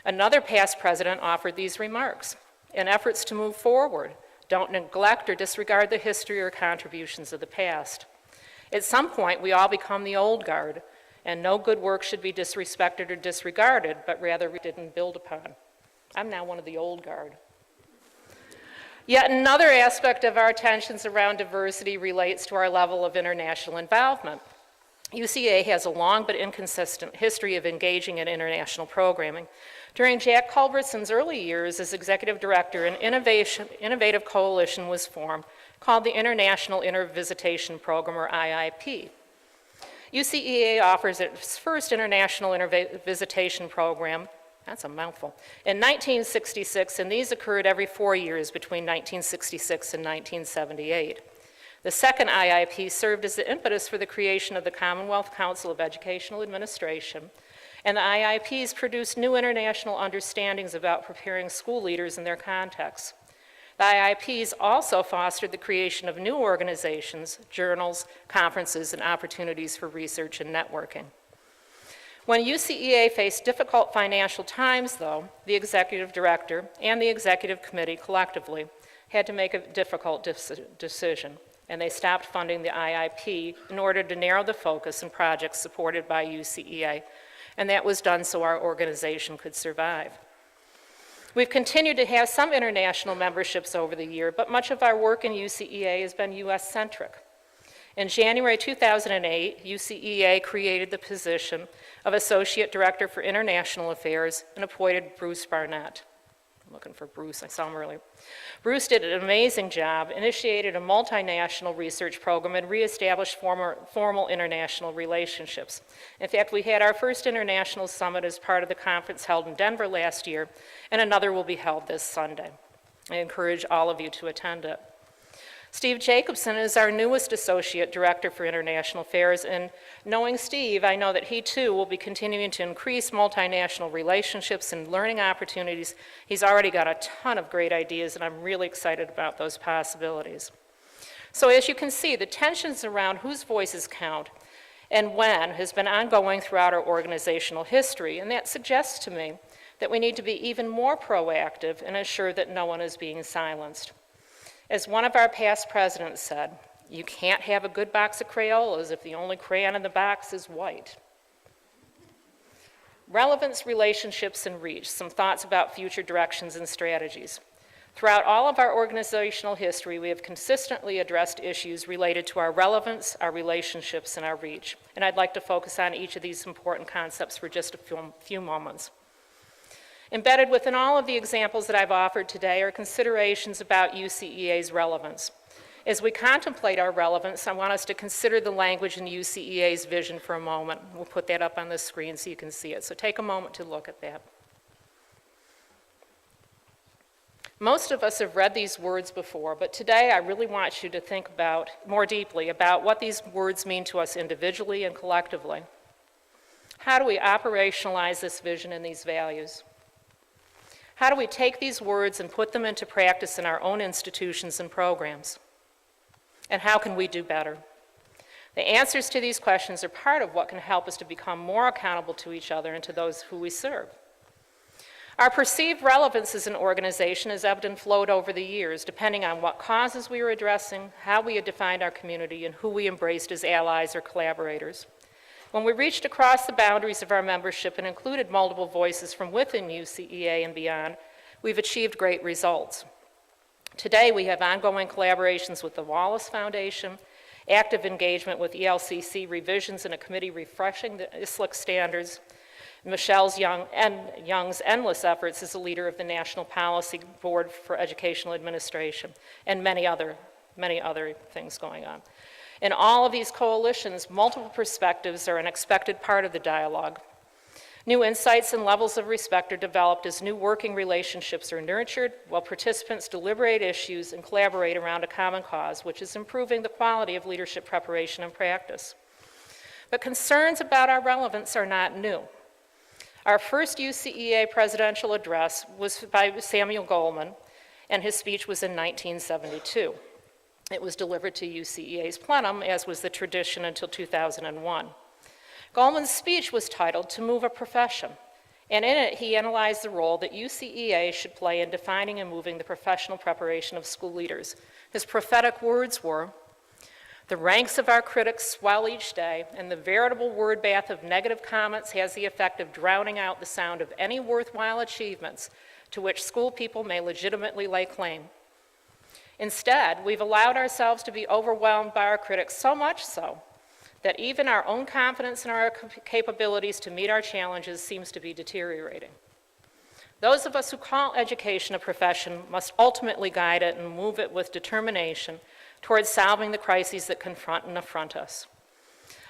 Another past president offered these remarks. In efforts to move forward, don't neglect or disregard the history or contributions of the past. At some point, we all become the old guard, and no good work should be disrespected or disregarded, but rather redid and build upon. I'm now one of the old guard. Yet another aspect of our attentions around diversity relates to our level of international involvement. UCEA has a long but inconsistent history of engaging in international programming. During Jack Culbertson's early years as executive director, an innovative coalition was formed called the International Intervisitation Program, or IIP. UCEA offers its first international intervisitation program, that's a mouthful, in 1966, and these occurred every 4 years between 1966 and 1978. The second IIP served as the impetus for the creation of the Commonwealth Council of Educational Administration, and the IIPs produced new international understandings about preparing school leaders in their contexts. The IIPs also fostered the creation of new organizations, journals, conferences, and opportunities for research and networking. When UCEA faced difficult financial times, though, the executive director and the executive committee collectively had to make a difficult decision, and they stopped funding the IIP in order to narrow the focus on projects supported by UCEA, and that was done so our organization could survive. We've continued to have some international memberships over the year, but much of our work in UCEA has been US-centric. In January 2008, UCEA created the position of Associate Director for International Affairs and appointed Bruce Barnett. I'm looking for Bruce, I saw him earlier. Bruce did an amazing job, initiated a multinational research program, and reestablished formal international relationships. In fact, we had our first international summit as part of the conference held in Denver last year, and another will be held this Sunday. I encourage all of you to attend it. Steve Jacobson is our newest Associate Director for International Affairs, and knowing Steve, I know that he too will be continuing to increase multinational relationships and learning opportunities. He's already got a ton of great ideas, and I'm really excited about those possibilities. So as you can see, the tensions around whose voices count and when has been ongoing throughout our organizational history, and that suggests to me that we need to be even more proactive and ensure that no one is being silenced. As one of our past presidents said, you can't have a good box of Crayolas if the only crayon in the box is white. Relevance, relationships, and reach, some thoughts about future directions and strategies. Throughout all of our organizational history, we have consistently addressed issues related to our relevance, our relationships, and our reach. And I'd like to focus on each of these important concepts for just a few moments. Embedded within all of the examples that I've offered today are considerations about UCEA's relevance. As we contemplate our relevance, I want us to consider the language in UCEA's vision for a moment. We'll put that up on the screen so you can see it. So take a moment to look at that. Most of us have read these words before, but today I really want you to think more deeply about what these words mean to us individually and collectively. How do we operationalize this vision and these values? How do we take these words and put them into practice in our own institutions and programs? And how can we do better? The answers to these questions are part of what can help us to become more accountable to each other and to those who we serve. Our perceived relevance as an organization has ebbed and flowed over the years, depending on what causes we were addressing, how we had defined our community, and who we embraced as allies or collaborators. When we reached across the boundaries of our membership and included multiple voices from within UCEA and beyond, we've achieved great results. Today, we have ongoing collaborations with the Wallace Foundation, active engagement with ELCC revisions and a committee refreshing the ISLIC standards, Young's endless efforts as a leader of the National Policy Board for Educational Administration, and many other things going on. In all of these coalitions, multiple perspectives are an expected part of the dialogue. New insights and levels of respect are developed as new working relationships are nurtured, while participants deliberate issues and collaborate around a common cause, which is improving the quality of leadership preparation and practice. But concerns about our relevance are not new. Our first UCEA presidential address was by Samuel Goldman, and his speech was in 1972. It was delivered to UCEA's plenum, as was the tradition until 2001. Goldman's speech was titled "To Move a Profession," and in it he analyzed the role that UCEA should play in defining and moving the professional preparation of school leaders. His prophetic words were, "The ranks of our critics swell each day, and the veritable word bath of negative comments has the effect of drowning out the sound of any worthwhile achievements to which school people may legitimately lay claim. Instead, we've allowed ourselves to be overwhelmed by our critics, so much so that even our own confidence in our capabilities to meet our challenges seems to be deteriorating. Those of us who call education a profession must ultimately guide it and move it with determination towards solving the crises that confront and affront us.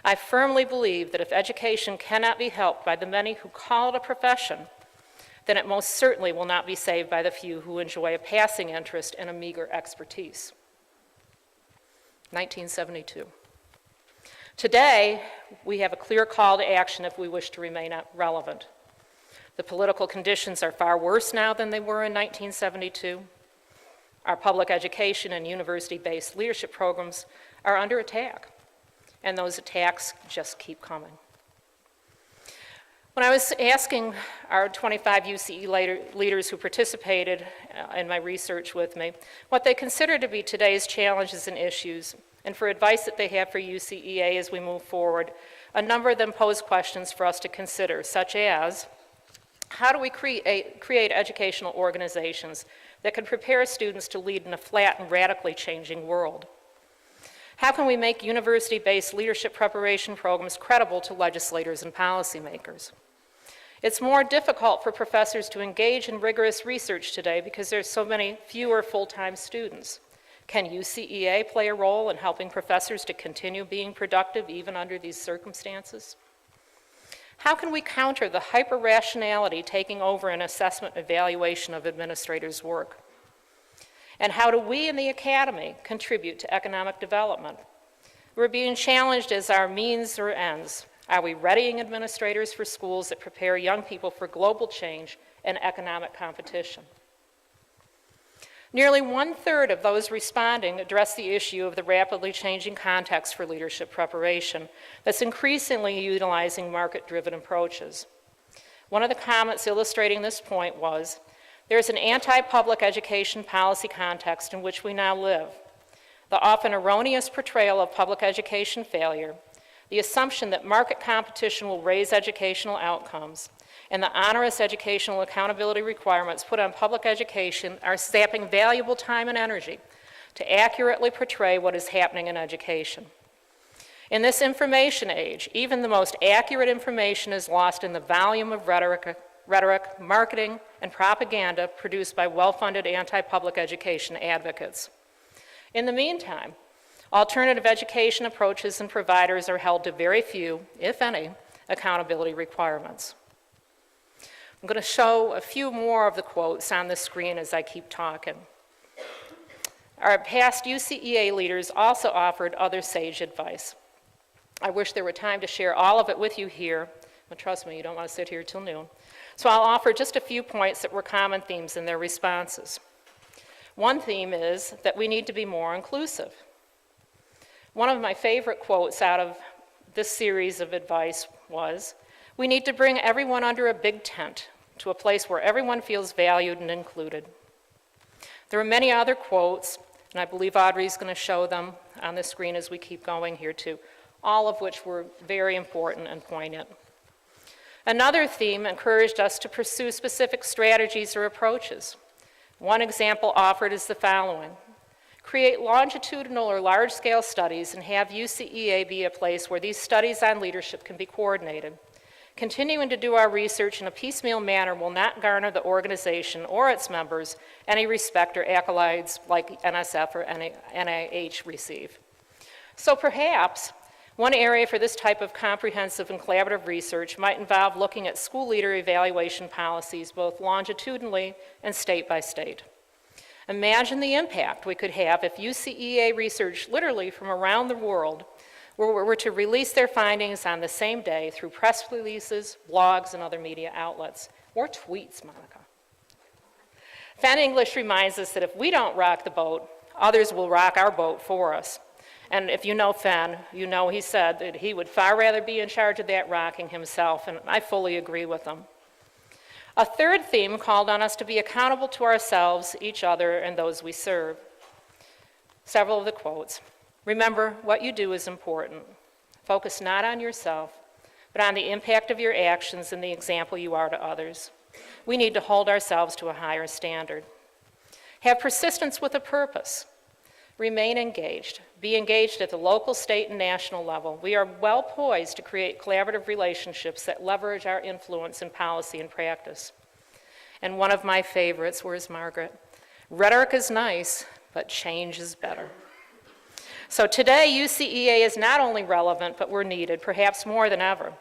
I firmly believe that if education cannot be helped by the many who call it a profession, then it most certainly will not be saved by the few who enjoy a passing interest and a meager expertise." 1972. Today, we have a clear call to action if we wish to remain relevant. The political conditions are far worse now than they were in 1972. Our public education and university-based leadership programs are under attack, and those attacks just keep coming. When I was asking our 25 UCE leaders who participated in my research with me what they consider to be today's challenges and issues, and for advice that they have for UCEA as we move forward, a number of them pose questions for us to consider, such as, how do we create educational organizations that can prepare students to lead in a flat and radically changing world? How can we make university-based leadership preparation programs credible to legislators and policymakers? It's more difficult for professors to engage in rigorous research today because there's so many fewer full-time students. Can UCEA play a role in helping professors to continue being productive even under these circumstances? How can we counter the hyper-rationality taking over an assessment evaluation of administrators' work? And how do we in the academy contribute to economic development? We're being challenged as our means or ends. Are we readying administrators for schools that prepare young people for global change and economic competition? Nearly 1/3 of those responding address the issue of the rapidly changing context for leadership preparation that's increasingly utilizing market-driven approaches. One of the comments illustrating this point was, "There's an anti-public education policy context in which we now live. The often erroneous portrayal of public education failure, the assumption that market competition will raise educational outcomes, and the onerous educational accountability requirements put on public education are sapping valuable time and energy to accurately portray what is happening in education. In this information age, even the most accurate information is lost in the volume of rhetoric, marketing, and propaganda produced by well-funded anti-public education advocates. In the meantime, alternative education approaches and providers are held to very few, if any, accountability requirements." I'm going to show a few more of the quotes on the screen as I keep talking. Our past UCEA leaders also offered other sage advice. I wish there were time to share all of it with you here, but trust me, you don't want to sit here till noon. So I'll offer just a few points that were common themes in their responses. One theme is that we need to be more inclusive. One of my favorite quotes out of this series of advice was, "We need to bring everyone under a big tent to a place where everyone feels valued and included." There are many other quotes, and I believe Audrey's going to show them on the screen as we keep going here too, all of which were very important and poignant. Another theme encouraged us to pursue specific strategies or approaches. One example offered is the following: create longitudinal or large-scale studies and have UCEA be a place where these studies on leadership can be coordinated. Continuing to do our research in a piecemeal manner will not garner the organization or its members any respect or accolades like NSF or NIH receive. So perhaps one area for this type of comprehensive and collaborative research might involve looking at school leader evaluation policies both longitudinally and state by state. Imagine the impact we could have if UCEA research literally from around the world were to release their findings on the same day through press releases, blogs, and other media outlets, or tweets, Monica. Fan English reminds us that if we don't rock the boat, Others will rock our boat for us. And if you know Fenn, you know he said that he would far rather be in charge of that rocking himself, and I fully agree with him. A third theme called on us to be accountable to ourselves, each other, and those we serve. Several of the quotes. Remember, what you do is important. Focus not on yourself, but on the impact of your actions and the example you are to others. We need to hold ourselves to a higher standard. Have persistence with a purpose. Remain engaged. Be engaged at the local, state, and national level. We are well poised to create collaborative relationships that leverage our influence in policy and practice. And one of my favorites, where's Margaret? Rhetoric is nice, but change is better. So today, UCEA is not only relevant, but we're needed, perhaps more than ever.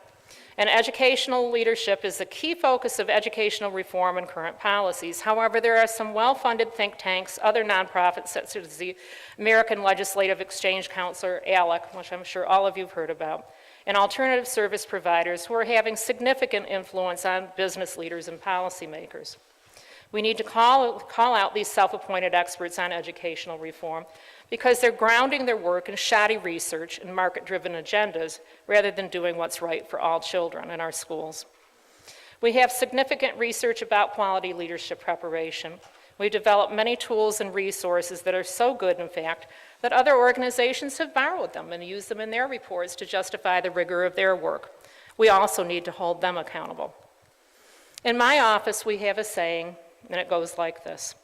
And educational leadership is the key focus of educational reform and current policies. However, there are some well-funded think tanks, other nonprofits such as the American Legislative Exchange Council, ALEC, which I'm sure all of you have heard about, and alternative service providers who are having significant influence on business leaders and policymakers. We need to call out these self-appointed experts on educational reform because they're grounding their work in shoddy research and market-driven agendas rather than doing what's right for all children in our schools. We have significant research about quality leadership preparation. We've developed many tools and resources that are so good, in fact, that other organizations have borrowed them and used them in their reports to justify the rigor of their work. We also need to hold them accountable. In my office, we have a saying, and it goes like this: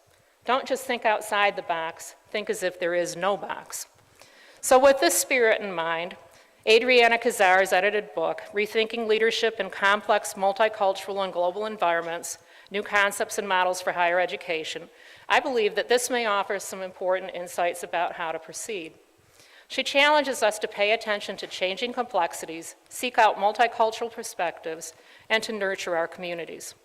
don't just think outside the box, think as if there is no box. So with this spirit in mind, Adriana Kazar's edited book, Rethinking Leadership in Complex Multicultural and Global Environments, New Concepts and Models for Higher Education, I believe that this may offer some important insights about how to proceed. She challenges us to pay attention to changing complexities, seek out multicultural perspectives, and to nurture our communities.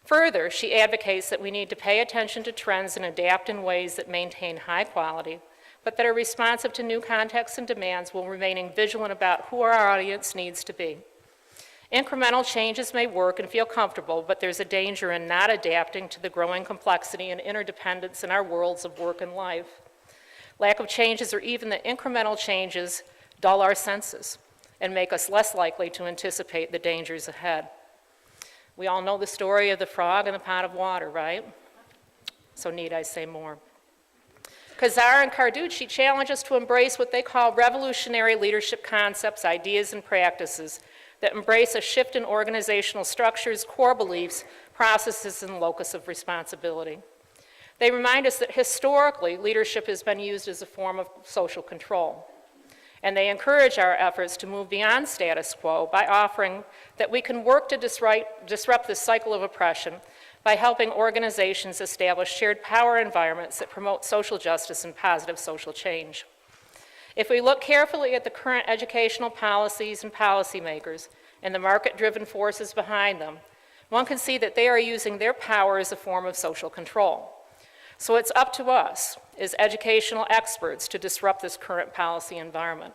Further, she advocates that we need to pay attention to trends and adapt in ways that maintain high quality, but that are responsive to new contexts and demands while remaining vigilant about who our audience needs to be. Incremental changes may work and feel comfortable, but there's a danger in not adapting to the growing complexity and interdependence in our worlds of work and life. Lack of changes or even the incremental changes dull our senses and make us less likely to anticipate the dangers ahead. We all know the story of the frog in the pot of water, right? So need I say more? Kazar and Carducci challenge us to embrace what they call revolutionary leadership concepts, ideas, and practices that embrace a shift in organizational structures, core beliefs, processes, and locus of responsibility. They remind us that historically, leadership has been used as a form of social control. And they encourage our efforts to move beyond status quo by offering that we can work to disrupt this cycle of oppression by helping organizations establish shared power environments that promote social justice and positive social change. If we look carefully at the current educational policies and policymakers and the market-driven forces behind them, one can see that they are using their power as a form of social control. So it's up to us, as educational experts, to disrupt this current policy environment.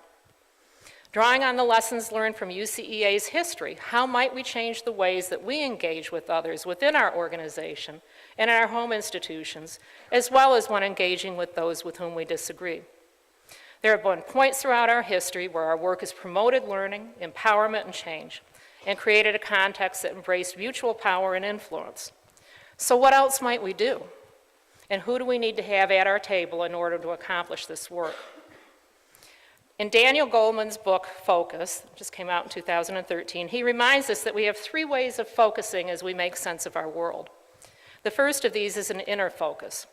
Drawing on the lessons learned from UCEA's history, how might we change the ways that we engage with others within our organization and in our home institutions, as well as when engaging with those with whom we disagree? There have been points throughout our history where our work has promoted learning, empowerment, and change, and created a context that embraced mutual power and influence. So what else might we do? And who do we need to have at our table in order to accomplish this work? In Daniel Goleman's book, Focus, which just came out in 2013, he reminds us that we have three ways of focusing as we make sense of our world. The first of these is an inner focus.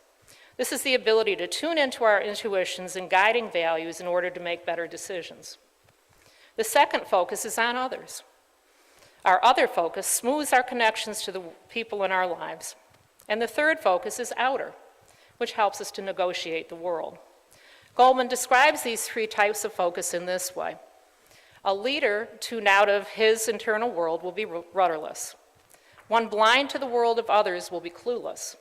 This is the ability to tune into our intuitions and guiding values in order to make better decisions. The second focus is on others. Our other focus smooths our connections to the people in our lives. And the third focus is outer, which helps us to negotiate the world. Goleman describes these three types of focus in this way. A leader tuned out of his internal world will be rudderless. One blind to the world of others will be clueless.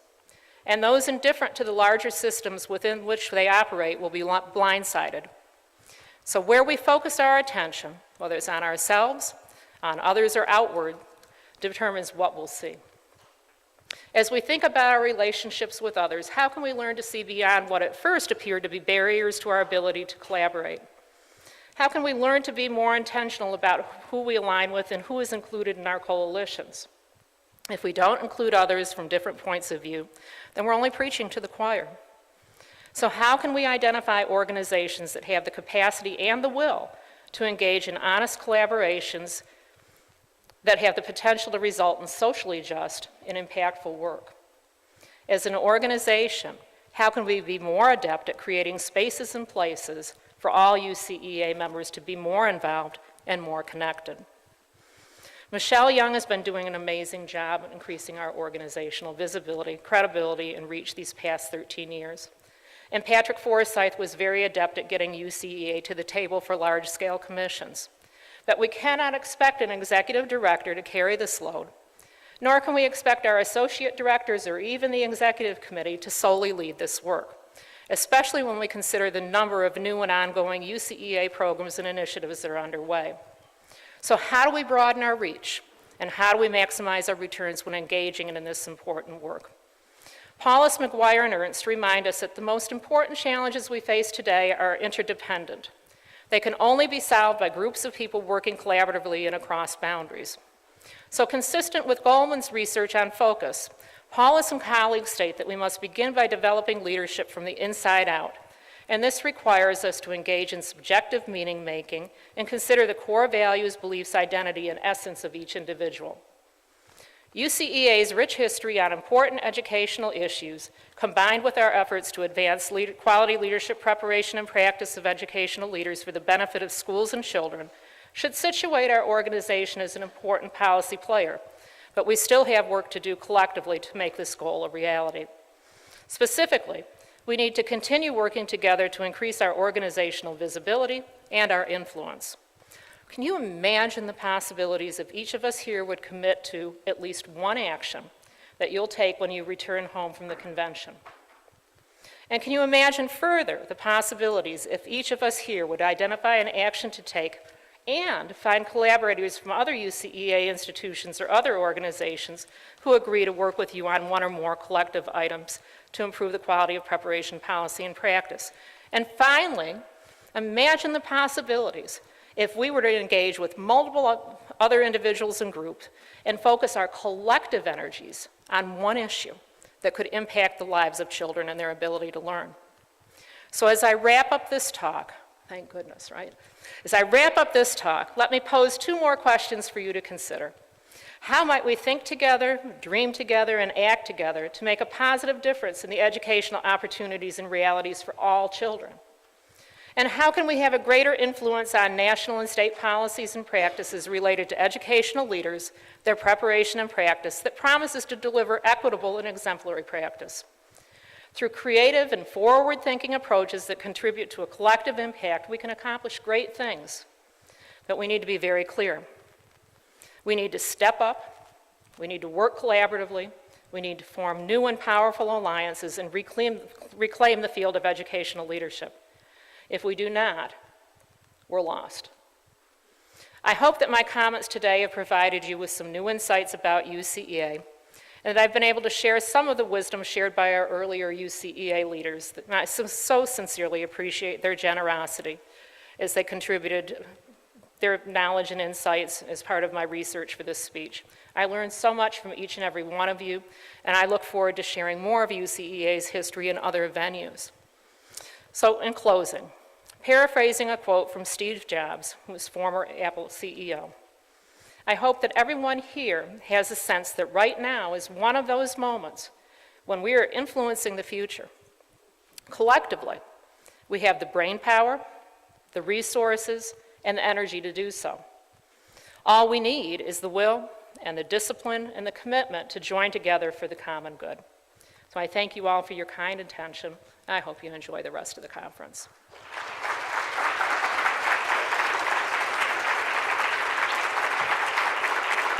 And those indifferent to the larger systems within which they operate will be blindsided. So where we focus our attention, whether it's on ourselves, on others, or outward, determines what we'll see. As we think about our relationships with others, how can we learn to see beyond what at first appeared to be barriers to our ability to collaborate? How can we learn to be more intentional about who we align with and who is included in our coalitions? If we don't include others from different points of view, then we're only preaching to the choir. So how can we identify organizations that have the capacity and the will to engage in honest collaborations that have the potential to result in socially just and impactful work? As an organization, how can we be more adept at creating spaces and places for all UCEA members to be more involved and more connected? Michelle Young has been doing an amazing job in increasing our organizational visibility, credibility, and reach these past 13 years. And Patrick Forsyth was very adept at getting UCEA to the table for large-scale commissions. But we cannot expect an executive director to carry this load, nor can we expect our associate directors or even the executive committee to solely lead this work, especially when we consider the number of new and ongoing UCEA programs and initiatives that are underway. So how do we broaden our reach, and how do we maximize our returns when engaging in this important work? Paulus, McGuire, and Ernst remind us that the most important challenges we face today are interdependent. They can only be solved by groups of people working collaboratively and across boundaries. So consistent with Goldman's research on focus, Paulus and colleagues state that we must begin by developing leadership from the inside out. And this requires us to engage in subjective meaning making and consider the core values, beliefs, identity, and essence of each individual. UCEA's rich history on important educational issues, combined with our efforts to advance quality leadership preparation and practice of educational leaders for the benefit of schools and children, should situate our organization as an important policy player. But we still have work to do collectively to make this goal a reality. Specifically, we need to continue working together to increase our organizational visibility and our influence. Can you imagine the possibilities if each of us here would commit to at least one action that you'll take when you return home from the convention? And can you imagine further the possibilities if each of us here would identify an action to take and find collaborators from other UCEA institutions or other organizations who agree to work with you on one or more collective items to improve the quality of preparation, policy, and practice? And finally, imagine the possibilities if we were to engage with multiple other individuals and groups and focus our collective energies on one issue that could impact the lives of children and their ability to learn. So as I wrap up this talk, thank goodness, right? As I wrap up this talk, let me pose two more questions for you to consider. How might we think together, dream together, and act together to make a positive difference in the educational opportunities and realities for all children? And how can we have a greater influence on national and state policies and practices related to educational leaders, their preparation and practice that promises to deliver equitable and exemplary practice? Through creative and forward-thinking approaches that contribute to a collective impact, we can accomplish great things. But we need to be very clear. We need to step up, we need to work collaboratively, we need to form new and powerful alliances and reclaim the field of educational leadership. If we do not, we're lost. I hope that my comments today have provided you with some new insights about UCEA, and that I've been able to share some of the wisdom shared by our earlier UCEA leaders. And I so sincerely appreciate their generosity as they contributed their knowledge and insights as part of my research for this speech. I learned so much from each and every one of you, and I look forward to sharing more of UCEA's history in other venues. So in closing, paraphrasing a quote from Steve Jobs, who was former Apple CEO, I hope that everyone here has a sense that right now is one of those moments when we are influencing the future. Collectively, we have the brain power, the resources, and the energy to do so. All we need is the will and the discipline and the commitment to join together for the common good. So I thank you all for your kind attention. I hope you enjoy the rest of the conference.